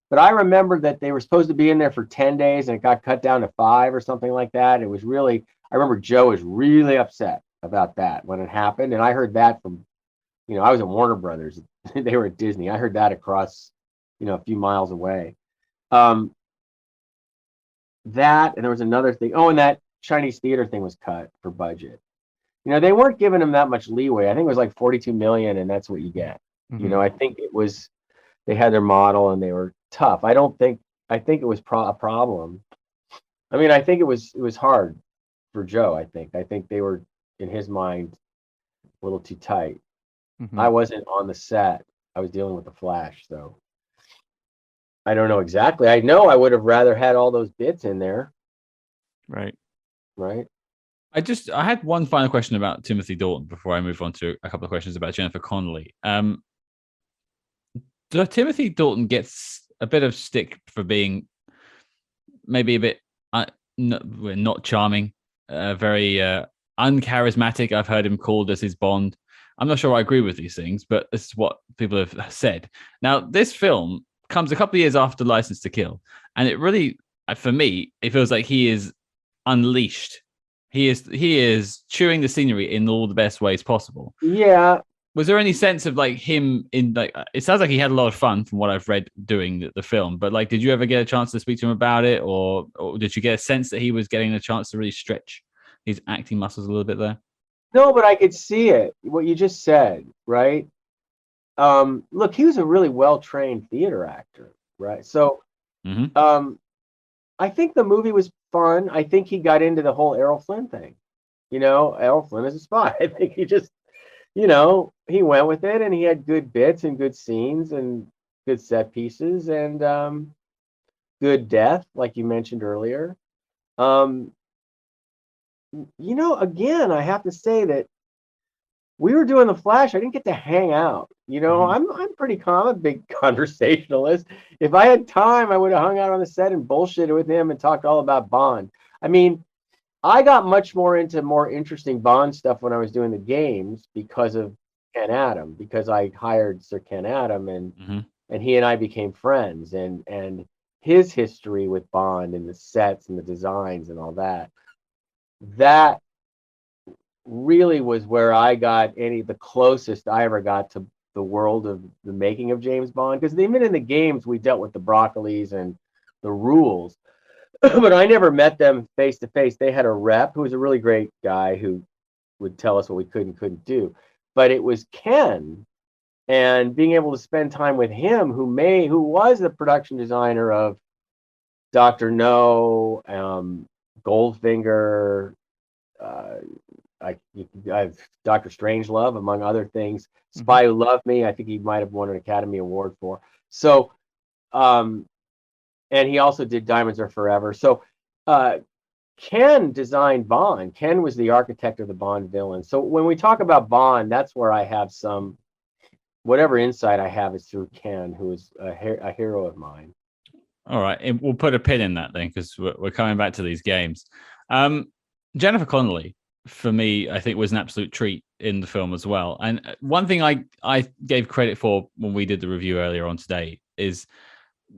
But I remember that they were supposed to be in there for 10 days and it got cut down to 5 or something like that. It was really, I remember Joe was really upset about that when it happened. And I heard that from, I was at Warner Brothers. They were at Disney. I heard that across, a few miles away. That, and there was another thing. Oh, and that Chinese theater thing was cut for budget. They weren't giving him that much leeway. I think it was like 42 million and that's what you get. Mm-hmm. I think it was, they had their model and they were tough. I think it was a problem. I mean, I think it was hard for Joe. I think they were, in his mind, a little too tight. Mm-hmm. I wasn't on the set. I was dealing with the Flash, so I don't know exactly. I know I would have rather had all those bits in there. Right. I had one final question about Timothy Dalton before I move on to a couple of questions about Jennifer Connelly. Timothy Dalton gets a bit of stick for being maybe a bit not charming, very uncharismatic. I've heard him called as his Bond. I'm not sure I agree with these things, but this is what people have said. Now, this film comes a couple of years after License to Kill, and it really, for me, it feels like he is unleashed. He is chewing the scenery in all the best ways possible. Yeah. Was there any sense of like him in like? It sounds like he had a lot of fun from what I've read doing the film. But like, did you ever get a chance to speak to him about it, or did you get a sense that he was getting a chance to really stretch his acting muscles a little bit there? No, but I could see it. What you just said, right? Look, he was a really well-trained theater actor, right? So, I think the movie was fun. I think he got into the whole Errol Flynn thing. Errol Flynn is a spy. I think he just, he went with it, and he had good bits and good scenes and good set pieces and good death, like you mentioned earlier. Again, I have to say that we were doing The Flash. I didn't get to hang out. I'm pretty calm, a big conversationalist. If I had time, I would have hung out on the set and bullshitted with him and talked all about Bond. I mean, I got much more into more interesting Bond stuff when I was doing the games because of Ken Adam, because I hired Sir Ken Adam and he and I became friends, and his history with Bond and the sets and the designs and all that. That really was where I got the closest I ever got to the world of the making of James Bond, because even in the games we dealt with the Broccolis and the rules, but I never met them face to face. They had a rep who was a really great guy who would tell us what we could and couldn't do, but it was Ken, and being able to spend time with him, who was the production designer of Dr. No, Goldfinger, I've Dr. Strangelove, among other things. Spy Who Loved Me, I think he might have won an Academy Award for. So, and he also did Diamonds Are Forever. So, Ken designed Bond. Ken was the architect of the Bond villain. So when we talk about Bond, that's where I have whatever insight I have is through Ken, who is a hero of mine. All right, we'll put a pin in that then, because we're coming back to these games. Jennifer Connelly, for me, I think was an absolute treat in the film as well. And one thing I gave credit for when we did the review earlier on today is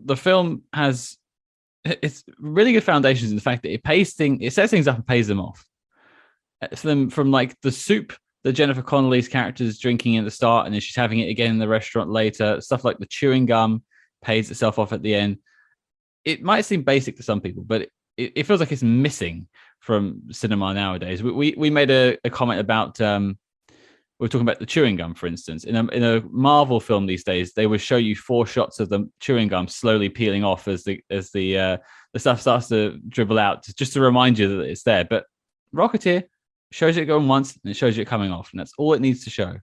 the film has it's really good foundations in the fact that it sets things up and pays them off. From like the soup that Jennifer Connelly's character is drinking at the start, and then she's having it again in the restaurant later. Stuff like the chewing gum pays itself off at the end. It might seem basic to some people, but it feels like it's missing from cinema nowadays. We made a comment about we were talking about the chewing gum, for instance. In a Marvel film these days, they would show you 4 shots of the chewing gum slowly peeling off as the stuff starts to dribble out, just to remind you that it's there. But Rocketeer shows it going once and it shows you it coming off, and that's all it needs to show.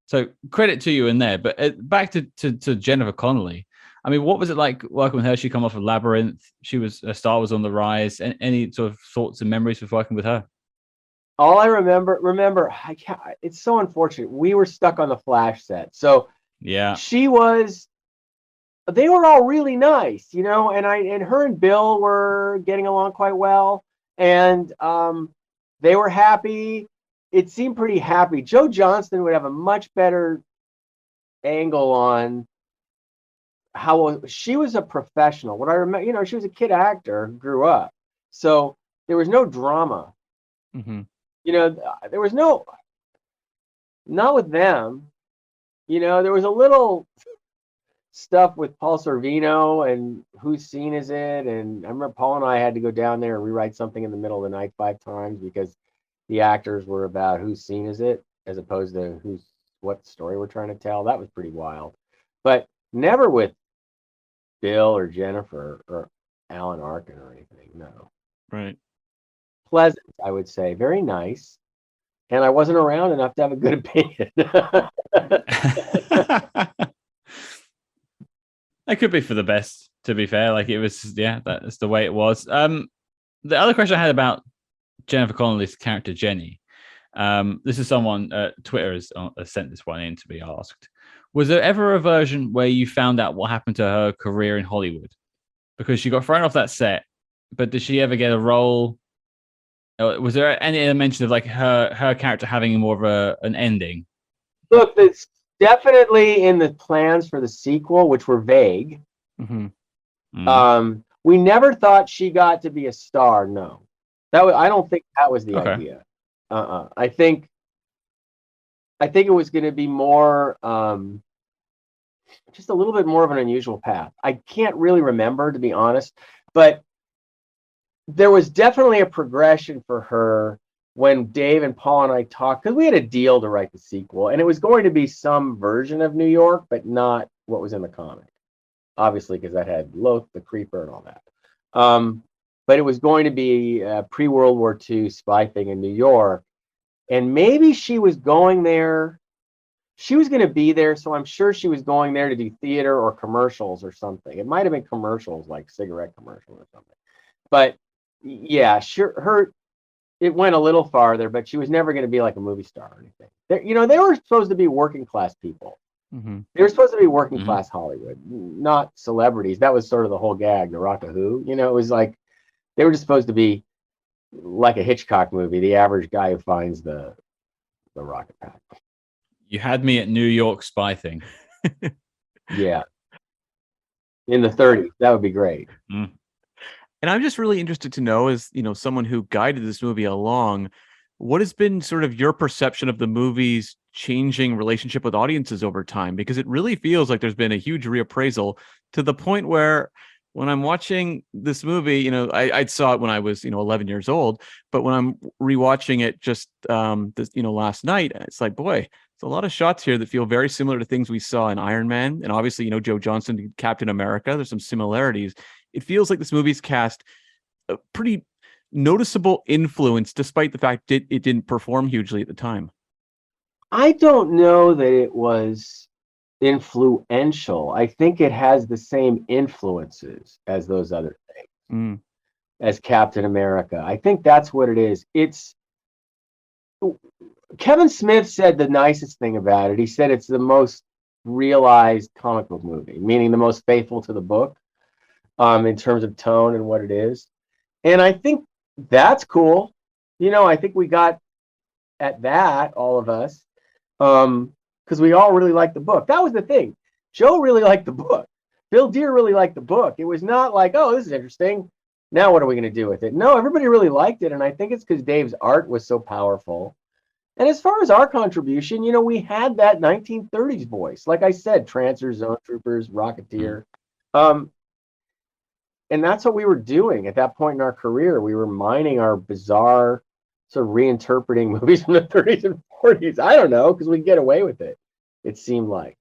So credit to you in there. But back to Jennifer Connelly. I mean, what was it like working with her? She come off of Labyrinth. Her star was on the rise. Any sort of thoughts and memories with working with her? All I remember, it's so unfortunate. We were stuck on the Flash set. So yeah, they were all really nice, and her and Bill were getting along quite well. And they were happy. It seemed pretty happy. Joe Johnston would have a much better angle on how she was a professional. What I remember, she was a kid actor who grew up. So there was no drama. There was not with them. There was a little stuff with Paul Sorvino and whose scene is it? And I remember Paul and I had to go down there and rewrite something in the middle of the night 5 times because the actors were about whose scene is it, as opposed to what story we're trying to tell. That was pretty wild. But never with Bill or Jennifer or Alan Arkin or anything. No. Right. Pleasant, I would say. Very nice. And I wasn't around enough to have a good opinion. It could be for the best, to be fair. Like it was, that's the way it was. The other question I had about Jennifer Connelly's character, Jenny. This is someone, Twitter has sent this one in to be asked. Was there ever a version where you found out what happened to her career in Hollywood? Because she got thrown off that set, but did she ever get a role? Was there any mention of like her character having more of an ending Look, it's definitely in the plans for the sequel, which were vague. Mm-hmm. We never thought she got to be a star. No, I don't think that was the Okay. idea. I think it was going to be more, just a little bit more of an unusual path. I can't really remember, to be honest, but there was definitely a progression for her when Dave and Paul and I talked, because we had a deal to write the sequel, and it was going to be some version of New York, but not what was in the comic, obviously, because that had Loth, the Creeper, and all that. But it was going to be a pre-World War II spy thing in New York, and maybe she was going there. She was going to be there, so I'm sure she was going there to do theater or commercials or something. It might have been commercials, like cigarette commercials or something. But yeah, sure, it went a little farther, but she was never going to be like a movie star or anything. They were supposed to be working class people. Mm-hmm. They were supposed to be working class Hollywood, not celebrities. That was sort of the whole gag, the Rock of Who. It was like they were just supposed to be like a Hitchcock movie, the average guy who finds the rocket pack. You had me at New York spy thing. Yeah. In the 30s, that would be great. And I'm just really interested to know, as someone who guided this movie along, what has been sort of your perception of the movie's changing relationship with audiences over time? Because it really feels like there's been a huge reappraisal, to the point where when I'm watching this movie, I saw it when I was 11 years old, but when I'm rewatching it just last night, it's like, boy, there's a lot of shots here that feel very similar to things we saw in Iron Man, and obviously Joe Johnston did Captain America. There's some similarities. It feels like this movie's cast a pretty noticeable influence, despite the fact it didn't perform hugely at the time. I don't know that it was influential. I think it has the same influences as those other things, as Captain America. I think that's what it is. Kevin Smith said the nicest thing about it. He said it's the most realized comic book movie, meaning the most faithful to the book, in terms of tone and what it is. And I think that's cool. I think we got at that, all of us, because we all really liked the book. That was the thing. Joe really liked the book. Bill Deere really liked the book. It was not like, oh, this is interesting. Now what are we going to do with it? No, everybody really liked it. And I think it's because Dave's art was so powerful. And as far as our contribution, we had that 1930s voice. Like I said, Trancers, Zone Troopers, Rocketeer. And that's what we were doing at that point in our career. We were mining our bizarre, sort of reinterpreting movies from the 30s and 40s. I don't know, because we get away with it, it seemed like.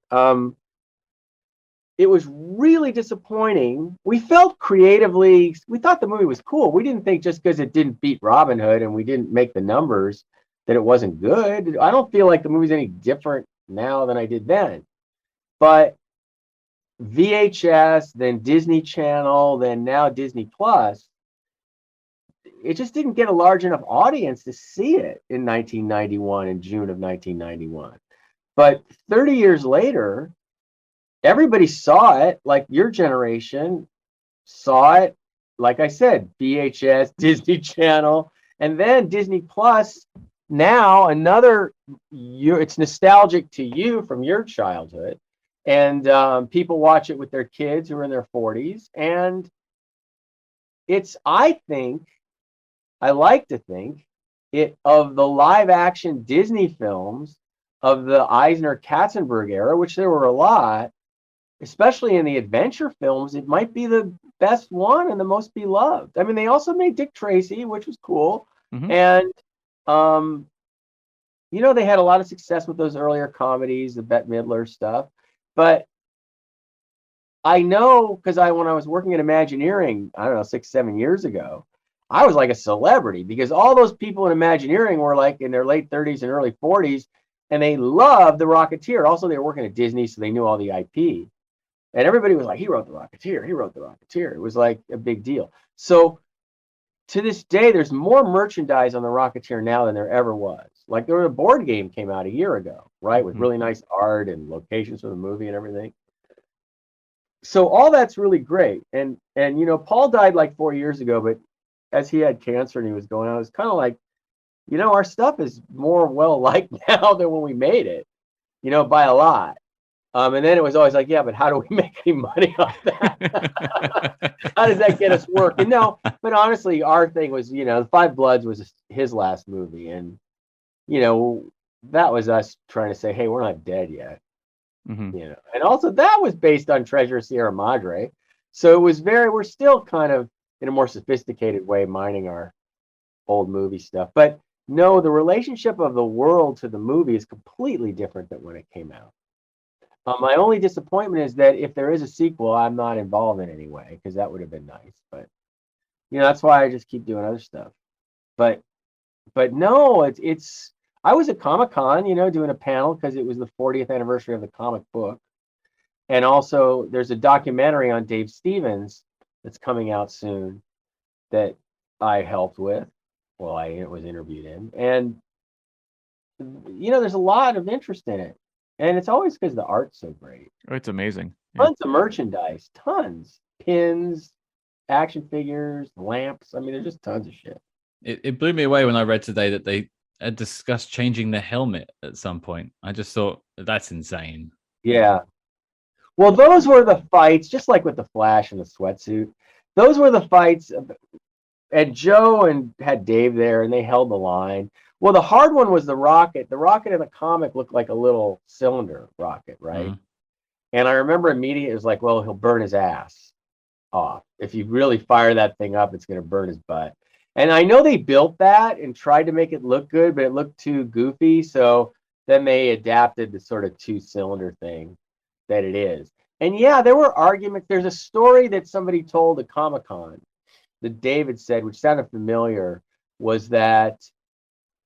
It was really disappointing. We felt creatively, we thought the movie was cool. We didn't think just because it didn't beat Robin Hood and we didn't make the numbers that it wasn't good. I don't feel like the movie's any different now than I did then. But VHS, then Disney Channel, then now Disney Plus, it just didn't get a large enough audience to see it in 1991, in June of 1991. But 30 years later, everybody saw it. Like your generation saw it, like I said, VHS, Disney Channel, and then Disney Plus. Now it's nostalgic to you from your childhood. And people watch it with their kids who are in their 40s. And I like to think of the live action Disney films of the Eisner-Katzenberg era, which there were a lot, especially in the adventure films, it might be the best one and the most beloved. I mean, they also made Dick Tracy, which was cool. Mm-hmm. And, they had a lot of success with those earlier comedies, the Bette Midler stuff. But I know, because when I was working at Imagineering, I don't know, 6-7 years ago, I was like a celebrity, because all those people in Imagineering were like in their late 30s and early 40s, and they loved the Rocketeer. Also, they were working at Disney, so they knew all the IP. And everybody was like, he wrote the Rocketeer, he wrote the Rocketeer. It was like a big deal. So to this day, there's more merchandise on the Rocketeer now than there ever was. Like there was a board game came out a year ago, right? With really nice art and locations for the movie and everything. So all that's really great. And Paul died like 4 years ago, but as he had cancer and he was going on, it was kind of like, our stuff is more well-liked now than when we made it. by a lot. And then it was always like, yeah, but how do we make any money off that? How does that get us work? And no, but honestly, our thing was, The Five Bloods was his last movie. And, that was us trying to say, hey, we're not dead yet. Mm-hmm. And also that was based on Treasure of Sierra Madre. So it was we're still kind of in a more sophisticated way mining our old movie stuff. But no, the relationship of the world to the movie is completely different than when it came out. My only disappointment is that if there is a sequel, I'm not involved in any way, because that would have been nice. But that's why I just keep doing other stuff. But no, it's. I was at Comic-Con, doing a panel because it was the 40th anniversary of the comic book, and also there's a documentary on Dave Stevens that's coming out soon that I helped with. Well, I was interviewed in, and there's a lot of interest in it. And it's always because the art's so great. Oh, it's amazing. Yeah. Tons of merchandise, tons. Pins, action figures, lamps. I mean, there's just tons of shit. It blew me away when I read today that they had discussed changing the helmet at some point. I just thought, that's insane. Yeah. Well, those were the fights, just like with the Flash and the sweatsuit. Those were the fights. And Joe had Dave there, and they held the line. Well, the hard one was the rocket. The rocket in the comic looked like a little cylinder rocket, right? Mm-hmm. And I remember immediately it was like, well, he'll burn his ass off. If you really fire that thing up, it's going to burn his butt. And I know they built that and tried to make it look good, but it looked too goofy. So then they adapted the sort of 2-cylinder thing that it is. And yeah, there were arguments. There's a story that somebody told at Comic-Con that David said, which sounded familiar, was that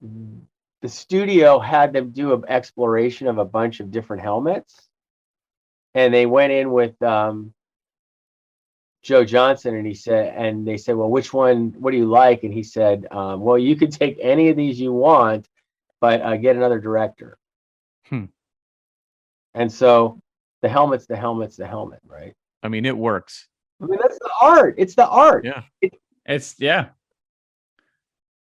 the studio had them do an exploration of a bunch of different helmets, and they went in with Joe Johnson, and they said, well, which one, what do you like? And he said, well, you could take any of these you want, but get another director. And so the helmet, right? I mean, it works. I mean, that's the art. It's the art. Yeah.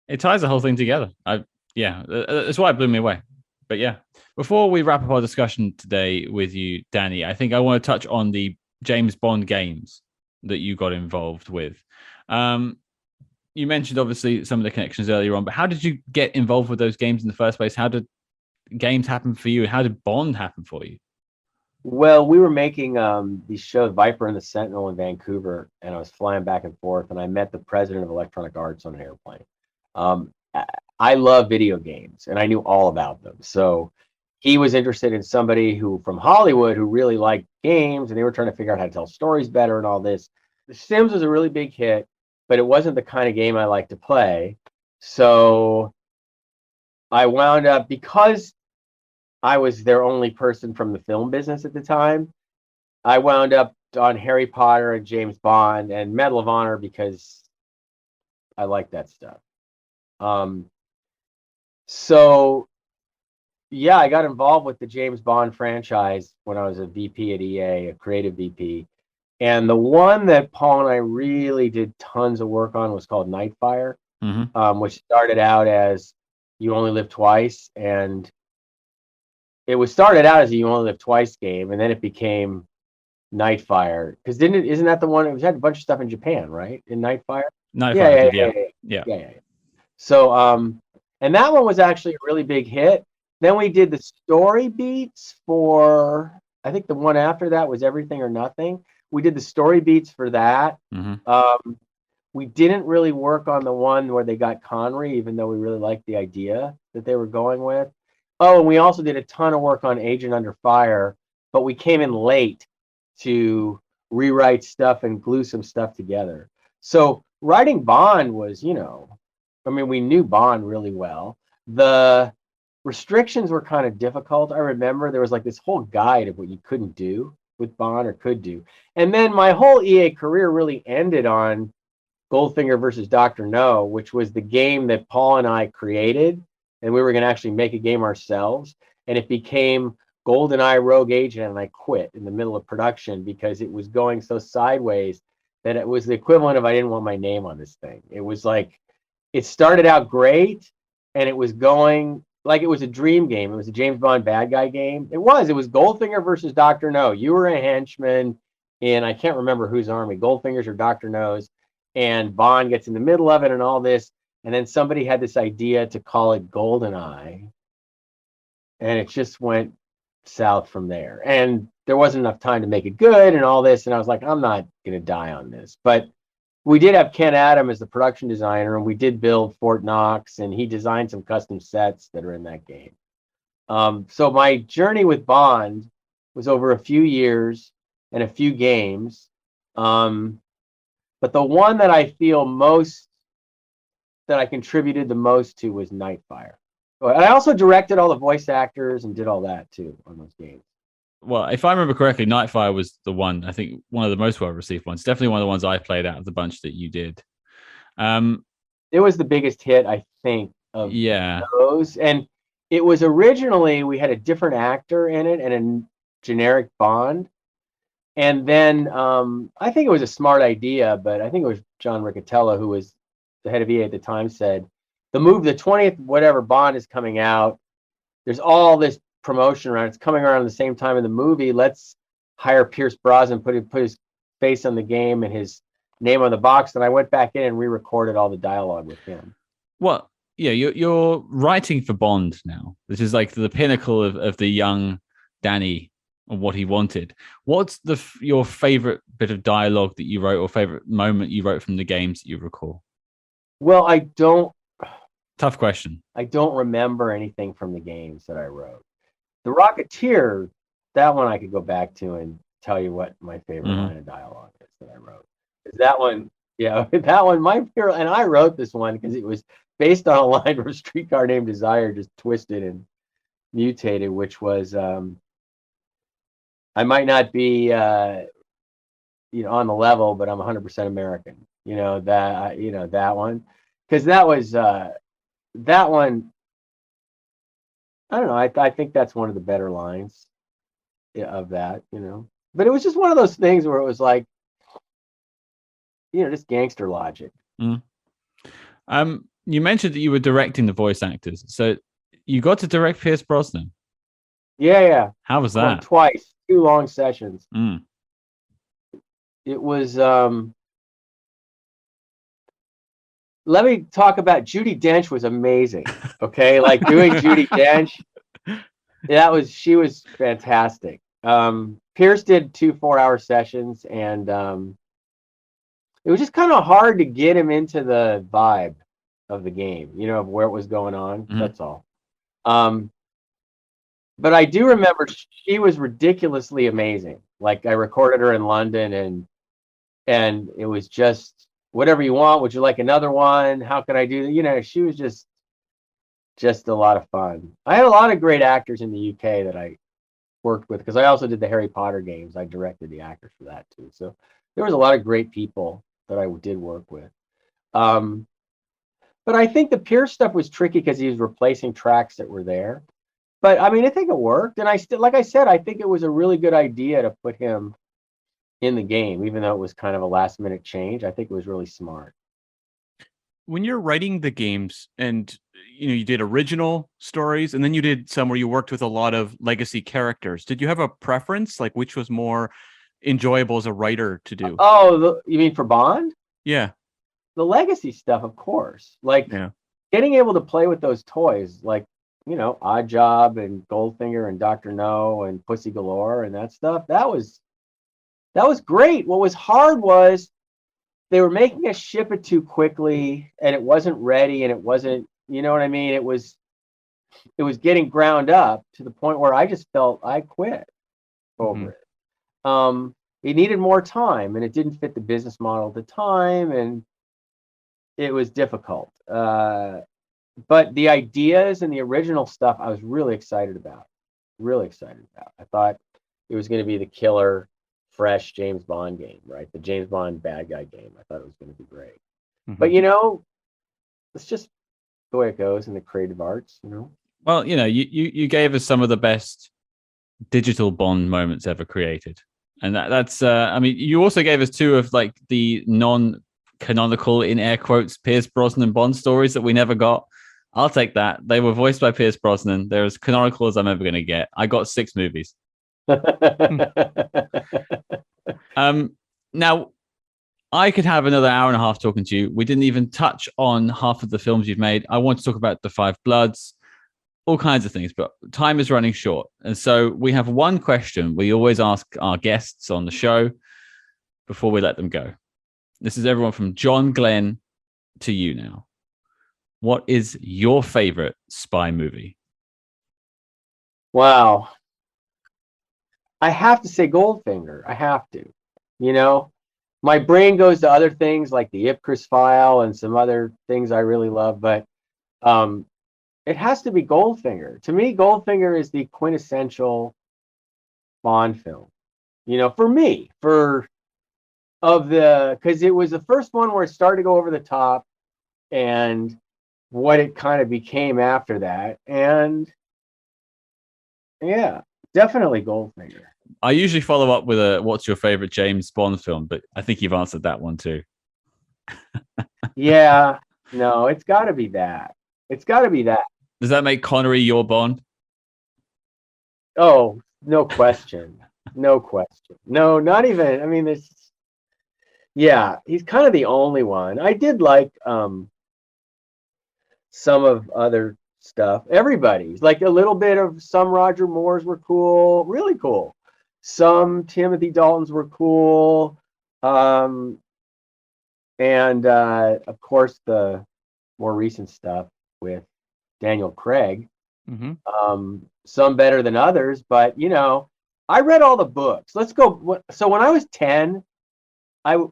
It ties the whole thing together. That's why it blew me away. But yeah, before we wrap up our discussion today with you, Danny, I think I want to touch on the James Bond games that you got involved with. You mentioned obviously some of the connections earlier on, but how did you get involved with those games in the first place? How did games happen for you? How did Bond happen for you? Well, we were making these shows, Viper and the Sentinel in Vancouver, and I was flying back and forth, and I met the president of Electronic Arts on an airplane. I love video games, and I knew all about them. So he was interested in somebody from Hollywood who really liked games, and they were trying to figure out how to tell stories better and all this. The Sims was a really big hit, but it wasn't the kind of game I like to play. So I wound up, because I was their only person from the film business at the time, I wound up on Harry Potter and James Bond and Medal of Honor because I like that stuff. So yeah, I got involved with the James Bond franchise when I was a VP at EA, a creative VP. And the one that Paul and I really did tons of work on was called Nightfire, which started out as You Only Live Twice. And it was started out as a You Only Live Twice game, and then it became Nightfire. Because isn't that the one? It had a bunch of stuff in Japan, right? In Nightfire? Yeah. So, and that one was actually a really big hit. Then we did the story beats for, I think the one after that was Everything or Nothing. We did the story beats for that. We didn't really work on the one where they got Connery, even though we really liked the idea that they were going with. Oh, and we also did a ton of work on Agent Under Fire, but we came in late to rewrite stuff and glue some stuff together. So writing Bond was, we knew Bond really well. The restrictions were kind of difficult. I remember there was like this whole guide of what you couldn't do with Bond or could do. And then my whole EA career really ended on Goldfinger versus Dr. No, which was the game that Paul and I created. And we were going to actually make a game ourselves. And it became GoldenEye Rogue Agent, and I quit in the middle of production because it was going so sideways that it was the equivalent of I didn't want my name on this thing. It was like, it started out great, and it was going like it was a dream game. It was a James Bond bad guy game. It was Goldfinger versus Dr. No. You were a henchman in, I can't remember whose army, Goldfinger's or Dr. No's, and Bond gets in the middle of it and all this. And then somebody had this idea to call it GoldenEye, and it just went south from there. And there wasn't enough time to make it good and all this. And I was like, I'm not going to die on this. But we did have Ken Adam as the production designer, and we did build Fort Knox, and he designed some custom sets that are in that game. So my journey with Bond was over a few years and a few games. But the one that I feel most that I contributed the most to was Nightfire. And I also directed all the voice actors and did all that too on those games. Well, if I remember correctly, Nightfire was the one, I think one of the most well-received ones. Definitely one of the ones I played out of the bunch that you did. It was the biggest hit, I think, of those. And it was originally, we had a different actor in it and a generic Bond. And then I think it was a smart idea, but I think it was John Riccatello, who was the head of EA at the time, said, the 20th whatever Bond is coming out, there's all this promotion around. It's coming around at the same time in the movie. Let's hire Pierce Brosnan, put his face on the game and his name on the box. And I went back in and re-recorded all the dialogue with him. Well, yeah, you're writing for Bond now. This is like the pinnacle of the young Danny and what he wanted. What's your favorite bit of dialogue that you wrote, or favorite moment you wrote from the games that you recall? Well, I don't. Tough question. I don't remember anything from the games that I wrote. The Rocketeer, that one I could go back to and tell you what my favorite line of dialogue is that I wrote. Is that one? Yeah, that one. My favorite, and I wrote this one because it was based on a line from Streetcar Named Desire, just twisted and mutated, which was, I might not be, on the level, but I'm 100% American. That one, because that was that one. I don't know. I think that's one of the better lines of that. But it was just one of those things where it was like, just gangster logic. You mentioned that you were directing the voice actors, so you got to direct Pierce Brosnan. Yeah. How was that? Twice, 2 long sessions. It was. Let me talk about Judi Dench. Was amazing. Okay, like doing Judi Dench. She was fantastic. Pierce did 2 4-hour sessions, and it was just kind of hard to get him into the vibe of the game, of where it was going on. That's all. But I do remember she was ridiculously amazing. Like, I recorded her in London, and it was just, whatever you want. Would you like another one? How can I do that? She was just a lot of fun. I had a lot of great actors in the UK that I worked with, because I also did the Harry Potter games. I directed the actors for that too. So there was a lot of great people that I did work with. But I think the Pierce stuff was tricky because he was replacing tracks that were there. But I mean, I think it worked. And like I said, I think it was a really good idea to put him in the game, even though it was kind of a last minute change. I think it was really smart. When you're writing the games, and you did original stories, and then you did some where you worked with a lot of legacy characters, did you have a preference, like which was more enjoyable as a writer to do? You mean for Bond? Yeah. The legacy stuff, of course. Like, getting able to play with those toys, like, Odd Job and Goldfinger and Dr. No and Pussy Galore and that stuff, that was great. What was hard was they were making us ship it too quickly, and it wasn't ready, and it wasn't, you know what I mean? It was getting ground up to the point where I just felt I quit over it. It needed more time, and it didn't fit the business model at the time, and it was difficult. But the ideas and the original stuff, I was really excited about. I thought it was going to be the killer, fresh James Bond game, right? The James Bond bad guy game. I thought it was going to be great. But it's just the way it goes in the creative arts. Well, you gave us some of the best digital Bond moments ever created, and that's. I mean, you also gave us 2 of like the non-canonical, in air quotes, Pierce Brosnan Bond stories that we never got. I'll take that. They were voiced by Pierce Brosnan. They're as canonical as I'm ever going to get. I got 6 movies. Now, I could have another hour and a half talking to you. We didn't even touch on half of the films you've made. I want to talk about The Five Bloods, all kinds of things, but time is running short. And so we have one question we always ask our guests on the show before we let them go. This is everyone from John Glenn to you now. What is your favorite spy movie? Wow. I have to say Goldfinger. I have to. You know, my brain goes to other things like the Ipcris File and some other things I really love, but it has to be Goldfinger. To me, Goldfinger is the quintessential Bond film. You know, for me, because it was the first one where it started to go over the top, and what it kind of became after that, and yeah, definitely Goldfinger. I usually follow up with a what's your favorite James Bond film, but I think you've answered that one too. Yeah, no, it's got to be that. It's got to be that. Does that make Connery your Bond? Oh, no question. No question. No, not even. I mean, yeah, he's kind of the only one. I did like some of other stuff. Everybody's like a little bit of some Roger Moores were cool, really cool. Some Timothy Daltons were cool. And of course the more recent stuff with Daniel Craig. Mm-hmm. Some better than others, but you know, I read all the books. Let's go. So when I was 10,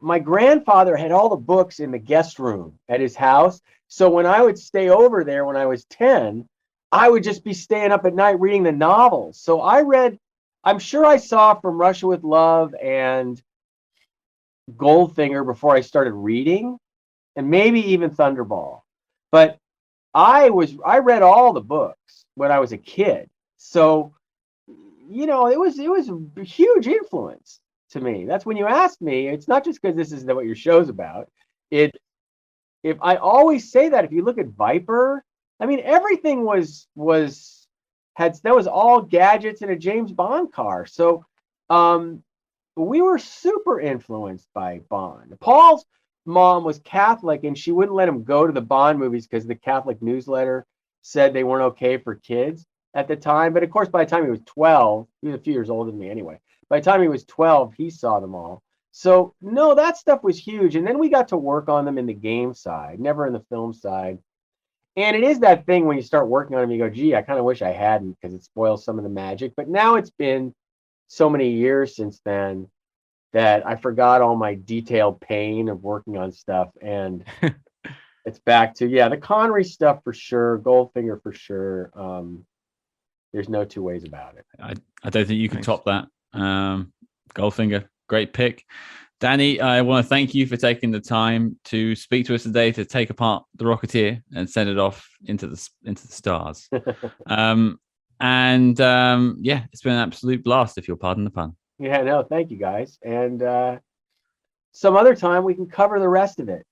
my grandfather had all the books in the guest room at his house. So when I would stay over there when I was 10, I would just be staying up at night reading the novels. So I'm sure I saw From Russia with Love and Goldfinger before I started reading, and maybe even Thunderball. But I read all the books when I was a kid. So, you know, it was a huge influence to me. That's when you asked me, it's not just because this is what your show's about. If I always say that, if you look at Viper, I mean, everything was all gadgets in a James Bond car. So we were super influenced by Bond. Paul's mom was Catholic, and she wouldn't let him go to the Bond movies because the Catholic newsletter said they weren't okay for kids at the time. But of course, by the time he was 12, he was a few years older than me anyway. By the time he was 12, he saw them all. So no, that stuff was huge. And then we got to work on them in the game side, never in the film side. And it is that thing when you start working on them, you go, gee, I kind of wish I hadn't, because it spoils some of the magic. But now it's been so many years since then that I forgot all my detailed pain of working on stuff. And it's back to, the Connery stuff for sure, Goldfinger for sure. There's no two ways about it. I don't think you can top that. Goldfinger, great pick. Danny, I want to thank you for taking the time to speak to us today, to take apart the Rocketeer and send it off into the stars. It's been an absolute blast, if you'll pardon the pun. Yeah, no, thank you guys. And some other time we can cover the rest of it.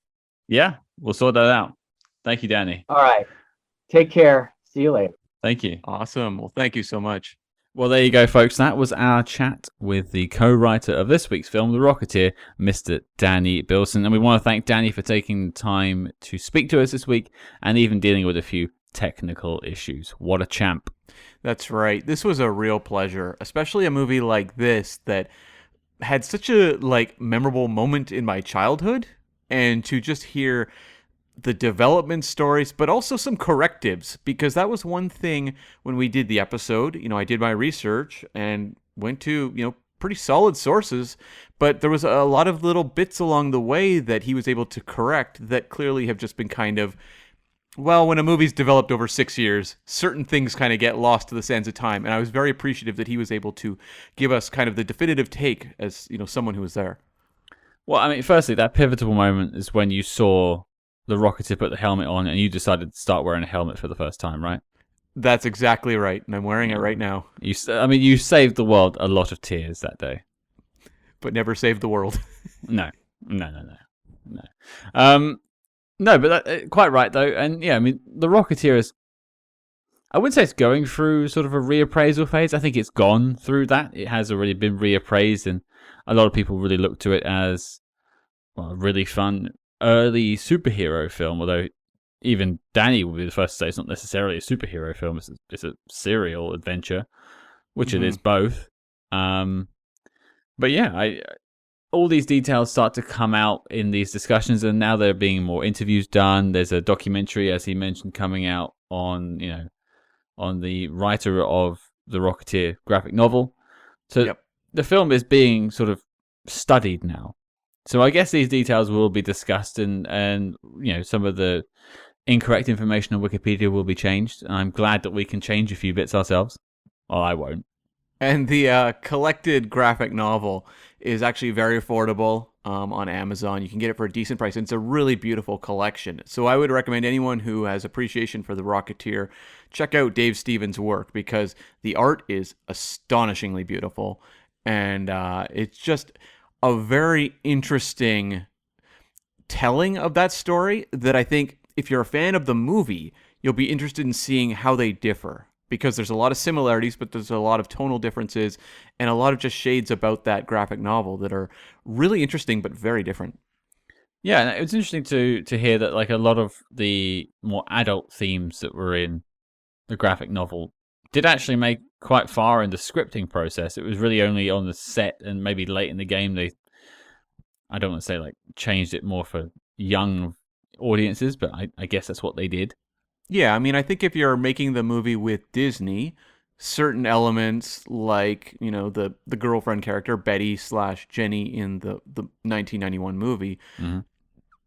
Yeah, we'll sort that out. Thank you, Danny. All right. Take care. See you later. Thank you. Awesome. Well, thank you so much. Well, there you go, folks. That was our chat with the co-writer of this week's film, The Rocketeer, Mr. Danny Bilson. And we want to thank Danny for taking the time to speak to us this week and even dealing with a few technical issues. What a champ. That's right. This was a real pleasure, especially a movie like this that had such a memorable moment in my childhood, and to just hear the development stories, but also some correctives, because that was one thing when we did the episode. You know, I did my research and went to, pretty solid sources, but there was a lot of little bits along the way that he was able to correct that clearly have just been kind of, well, when a movie's developed over 6 years, certain things kind of get lost to the sands of time. And I was very appreciative that he was able to give us kind of the definitive take as, someone who was there. Well, I mean, firstly, that pivotal moment is when you saw the Rocketeer put the helmet on and you decided to start wearing a helmet for the first time, right? That's exactly right. And I'm wearing it right now. You saved the world a lot of tears that day. But never saved the world. No. No, but quite right though, and yeah, I mean, the Rocketeer is. I wouldn't say it's going through sort of a reappraisal phase. I think it's gone through that. It has already been reappraised, and a lot of people really look to it as a really fun early superhero film. Although even Danny will be the first to say it's not necessarily a superhero film. It's a serial adventure, which it is both. But yeah, all these details start to come out in these discussions, and now there are being more interviews done. There's a documentary, as he mentioned, coming out on on the writer of the Rocketeer graphic novel. So the film is being sort of studied now. So I guess these details will be discussed, and some of the incorrect information on Wikipedia will be changed. And I'm glad that we can change a few bits ourselves. Well, I won't. And the collected graphic novel is actually very affordable on Amazon. You can get it for a decent price. And it's a really beautiful collection. So I would recommend anyone who has appreciation for the Rocketeer, check out Dave Stevens' work, because the art is astonishingly beautiful. And it's just a very interesting telling of that story that I think if you're a fan of the movie, you'll be interested in seeing how they differ. Because there's a lot of similarities, but there's a lot of tonal differences and a lot of just shades about that graphic novel that are really interesting but very different. Yeah, and it was interesting to hear that like a lot of the more adult themes that were in the graphic novel did actually make quite far in the scripting process. It was really only on the set and maybe late in the game I don't want to say like changed it more for young audiences, but I guess that's what they did. Yeah, I mean, I think if you're making the movie with Disney, certain elements like, the girlfriend character, Betty/Jenny in the 1991 movie,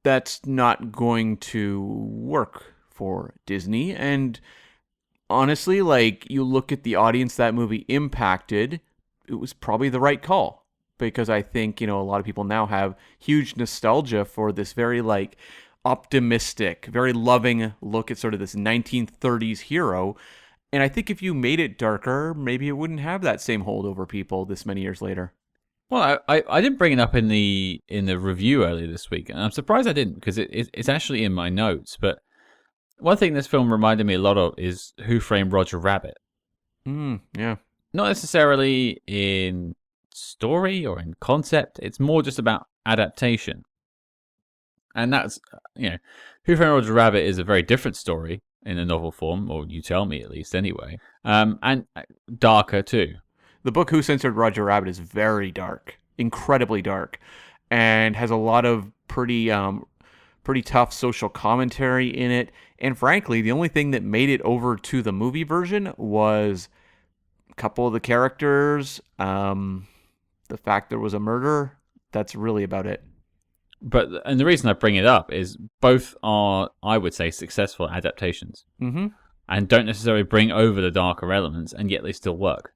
that's not going to work for Disney. And honestly, like, you look at the audience that movie impacted, it was probably the right call. Because I think, a lot of people now have huge nostalgia for this very, like, optimistic, very loving look at sort of this 1930s hero. And I think if you made it darker, maybe it wouldn't have that same hold over people this many years later. Well, I didn't bring it up in the review earlier this week, and I'm surprised I didn't, because it's actually in my notes. But one thing this film reminded me a lot of is Who Framed Roger Rabbit. Yeah. Not necessarily in story or in concept. It's more just about adaptation. And that's, Who Framed Roger Rabbit is a very different story in a novel form, or you tell me at least anyway, and darker too. The book Who Censored Roger Rabbit is very dark, incredibly dark, and has a lot of pretty tough social commentary in it. And frankly, the only thing that made it over to the movie version was a couple of the characters, the fact there was a murder. That's really about it. And the reason I bring it up is both are, I would say, successful adaptations. And don't necessarily bring over the darker elements, and yet they still work.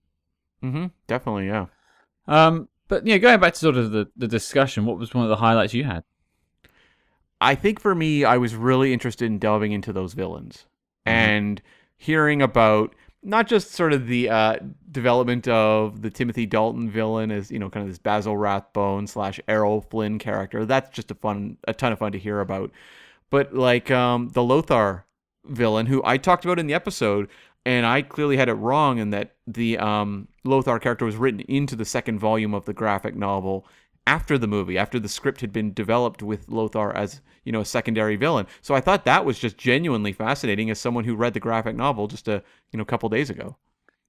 Definitely, yeah. But going back to sort of the discussion, what was one of the highlights you had? I think for me, I was really interested in delving into those villains and hearing about not just sort of the development of the Timothy Dalton villain as, kind of this Basil Rathbone / Errol Flynn character. That's just a ton of fun to hear about. But like the Lothar villain, who I talked about in the episode, and I clearly had it wrong in that the Lothar character was written into the second volume of the graphic novel after the movie, after the script had been developed with Lothar as, a secondary villain. So I thought that was just genuinely fascinating as someone who read the graphic novel just a couple days ago.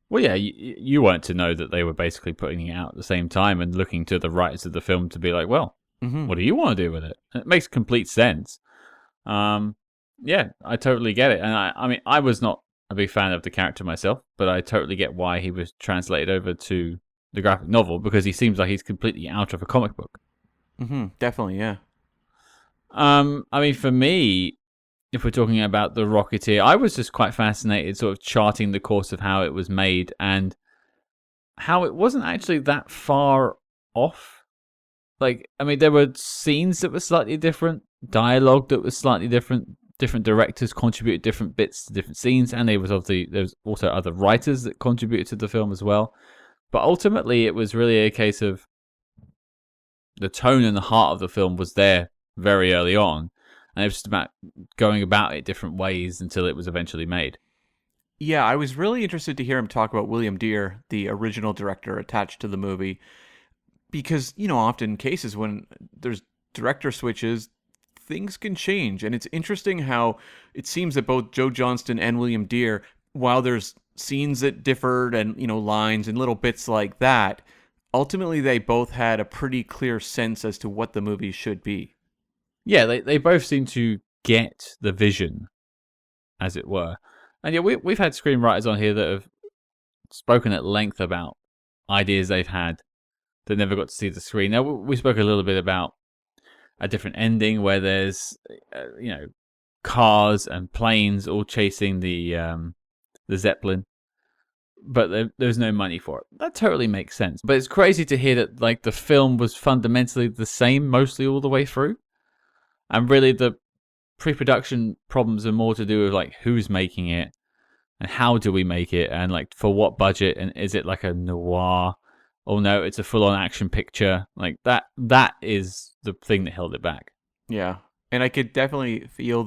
Well, yeah, you weren't to know that they were basically putting it out at the same time and looking to the writers of the film to be like, well, what do you want to do with it? It makes complete sense. Yeah, I totally get it. And I mean, I was not a big fan of the character myself, but I totally get why he was translated over to the graphic novel, because he seems like he's completely out of a comic book. Definitely, yeah. I mean, for me, if we're talking about the Rocketeer, I was just quite fascinated sort of charting the course of how it was made and how it wasn't actually that far off. Like, I mean, there were scenes that were slightly different, dialogue that was slightly different directors contributed different bits to different scenes, and there was also other writers that contributed to the film as well. But ultimately, it was really a case of the tone and the heart of the film was there very early on. and it was just about going about it different ways until it was eventually made. Yeah, I was really interested to hear him talk about William Deere, the original director attached to the movie, because, often in cases when there's director switches, things can change. And it's interesting how it seems that both Joe Johnston and William Deere, while there's scenes that differed and, lines and little bits like that, ultimately they both had a pretty clear sense as to what the movie should be. Yeah, they both seem to get the vision, as it were. And yeah, we've had screenwriters on here that have spoken at length about ideas they've had that never got to see the screen. Now, we spoke a little bit about a different ending where there's, cars and planes all chasing the Zeppelin, but there's no money for it. That totally makes sense. But it's crazy to hear that like the film was fundamentally the same mostly all the way through, and really the pre-production problems are more to do with like who's making it and how do we make it and like for what budget, and is it like a noir? Oh no, it's a full-on action picture. Like that is the thing that held it back. Yeah. And I could definitely feel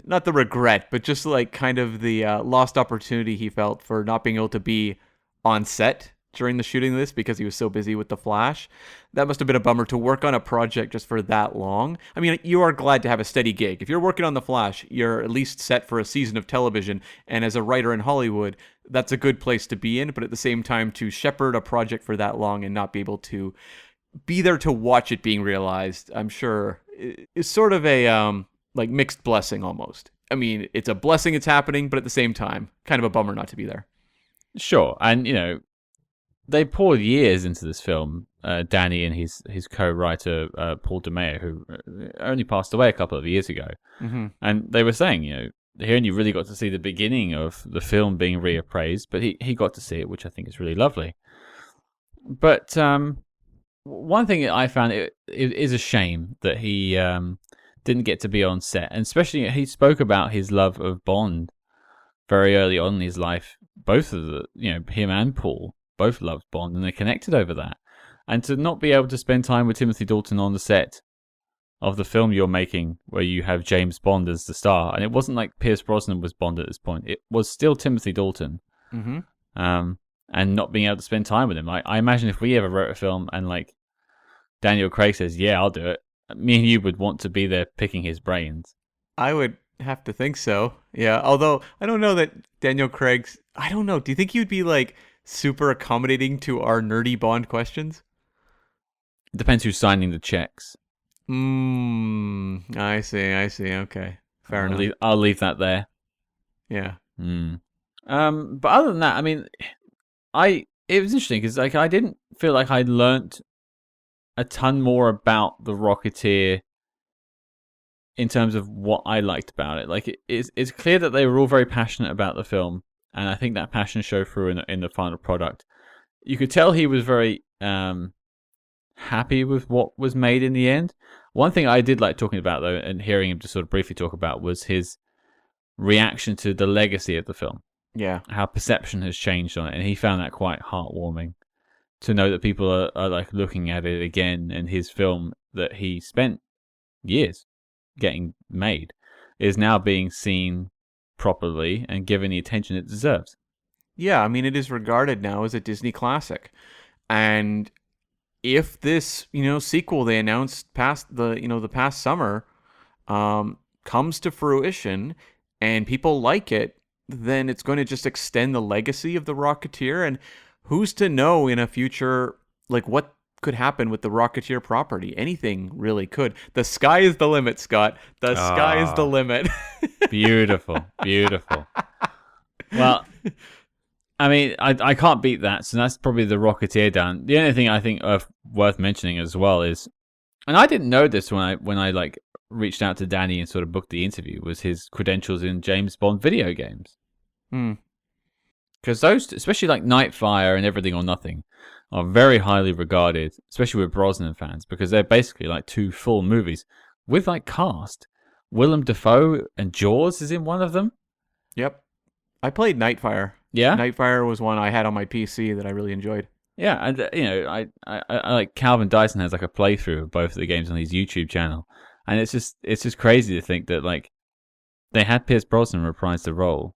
not the regret, but just like kind of the lost opportunity he felt for not being able to be on set during the shooting of this because he was so busy with The Flash. That must have been a bummer to work on a project just for that long. I mean, you are glad to have a steady gig. If you're working on The Flash, you're at least set for a season of television. And as a writer in Hollywood, that's a good place to be in. But at the same time, to shepherd a project for that long and not be able to be there to watch it being realized, I'm sure is sort of a like mixed blessing almost. I mean, it's a blessing it's happening, but at the same time, kind of a bummer not to be there. Sure, and they poured years into this film. Danny and his co-writer Paul DeMeo, who only passed away a couple of years ago, and they were saying, he only really got to see the beginning of the film being reappraised, but he got to see it, which I think is really lovely. But one thing that I found it is a shame that he didn't get to be on set, and especially he spoke about his love of Bond very early on in his life. Both of him and Paul both loved Bond, and they connected over that. And to not be able to spend time with Timothy Dalton on the set of the film you're making, where you have James Bond as the star, and it wasn't like Pierce Brosnan was Bond at this point; it was still Timothy Dalton. And not being able to spend time with him. I imagine if we ever wrote a film and like Daniel Craig says, "Yeah, I'll do it," me and you would want to be there picking his brains. I would have to think so. Yeah. Although I don't know that Daniel Craig's. I don't know. Do you think he would be like super accommodating to our nerdy Bond questions? It depends who's signing the checks. I see. Okay. Fair enough. I'll leave that there. Yeah. But other than that, I mean, it was interesting because like I didn't feel like I'd learnt a ton more about the Rocketeer in terms of what I liked about it. Like it's clear that they were all very passionate about the film, and I think that passion showed through in the final product. You could tell he was very happy with what was made in the end. One thing I did like talking about though, and hearing him just sort of briefly talk about, was his reaction to the legacy of the film. Yeah. How perception has changed on it, and he found that quite heartwarming to know that people are like looking at it again, and his film that he spent years getting made is now being seen properly and given the attention it deserves. Yeah, I mean, it is regarded now as a Disney classic. And if this, sequel they announced past the past summer comes to fruition and people like it, then it's going to just extend the legacy of the Rocketeer. And who's to know in a future, like what could happen with the Rocketeer property? Anything really could. The sky is the limit, Scott. The sky is the limit. Beautiful. Well, I mean, I can't beat that, so that's probably the Rocketeer down. The only thing I think worth mentioning as well is, and I didn't know this when I like reached out to Danny and sort of booked the interview, was his credentials in James Bond video games. Because those, especially like Nightfire and Everything or Nothing, are very highly regarded, especially with Brosnan fans, because they're basically like two full movies with like cast. Willem Dafoe and Jaws is in one of them. Yep. I played Nightfire. Yeah? Nightfire was one I had on my PC that I really enjoyed. Yeah, and I like Calvin Dyson has like a playthrough of both of the games on his YouTube channel, And it's just crazy to think that like they had Pierce Brosnan reprise the role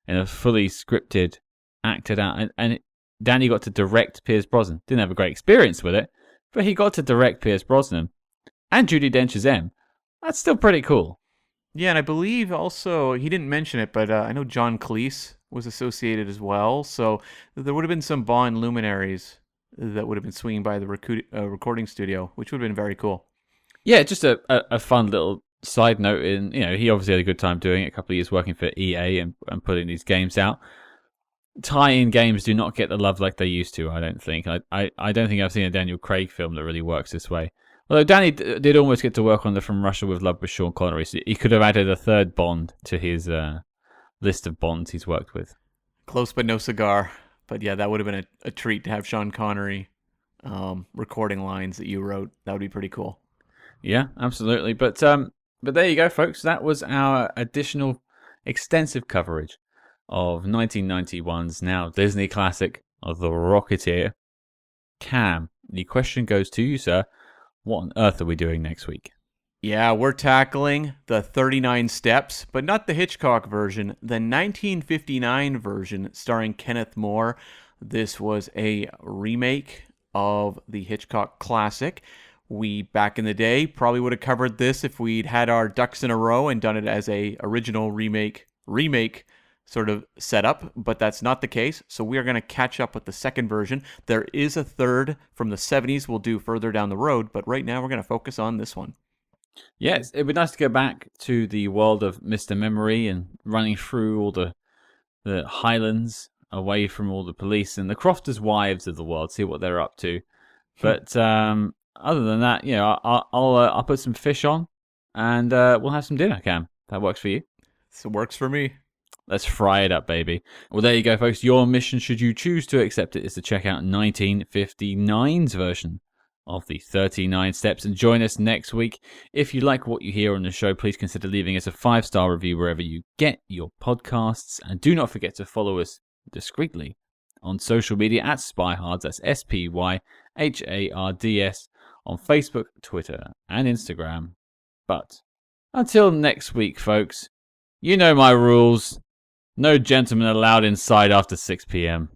in a fully scripted, acted out, and Danny got to direct Pierce Brosnan. Didn't have a great experience with it, but he got to direct Pierce Brosnan and Judi Dench as M. That's still pretty cool. Yeah, and I believe also, he didn't mention it, but I know John Cleese was associated as well, so there would have been some Bond luminaries that would have been swinging by the recording studio, which would have been very cool. Yeah, just a fun little side note. He obviously had a good time doing it, a couple of years working for EA and putting these games out. Tie-in games do not get the love like they used to, I don't think. I don't think I've seen a Daniel Craig film that really works this way. Although Danny did almost get to work on the From Russia with Love with Sean Connery, so he could have added a third Bond to his list of Bonds he's worked with. Close but no cigar. But yeah, that would have been a treat to have Sean Connery recording lines that you wrote. That would be pretty cool. Yeah, absolutely. But there you go, folks. That was our additional extensive coverage of 1991's now Disney classic, The Rocketeer. Cam, the question goes to you, sir. What on earth are we doing next week? Yeah, we're tackling the 39 Steps, but not the Hitchcock version, the 1959 version starring Kenneth More. This was a remake of the Hitchcock classic. We, back in the day, probably would have covered this if we'd had our ducks in a row and done it as a original remake sort of setup, but that's not the case. So we are going to catch up with the second version. There is a third from the 70s we'll do further down the road, but right now we're going to focus on this one. Yes, it'd be nice to go back to the world of Mr. Memory and running through all the Highlands away from all the police and the Crofters' wives of the world, see what they're up to. But other than that, I'll put some fish on and we'll have some dinner, Cam. That works for you? So it works for me. Let's fry it up, baby. Well, there you go, folks. Your mission, should you choose to accept it, is to check out 1959's version of the 39 Steps and join us next week. If you like what you hear on the show, please consider leaving us a 5-star review wherever you get your podcasts. And do not forget to follow us discreetly on social media at SpyHards, that's SPYHARDS, on Facebook, Twitter, and Instagram. But until next week, folks, you know my rules. No gentlemen allowed inside after 6 p.m.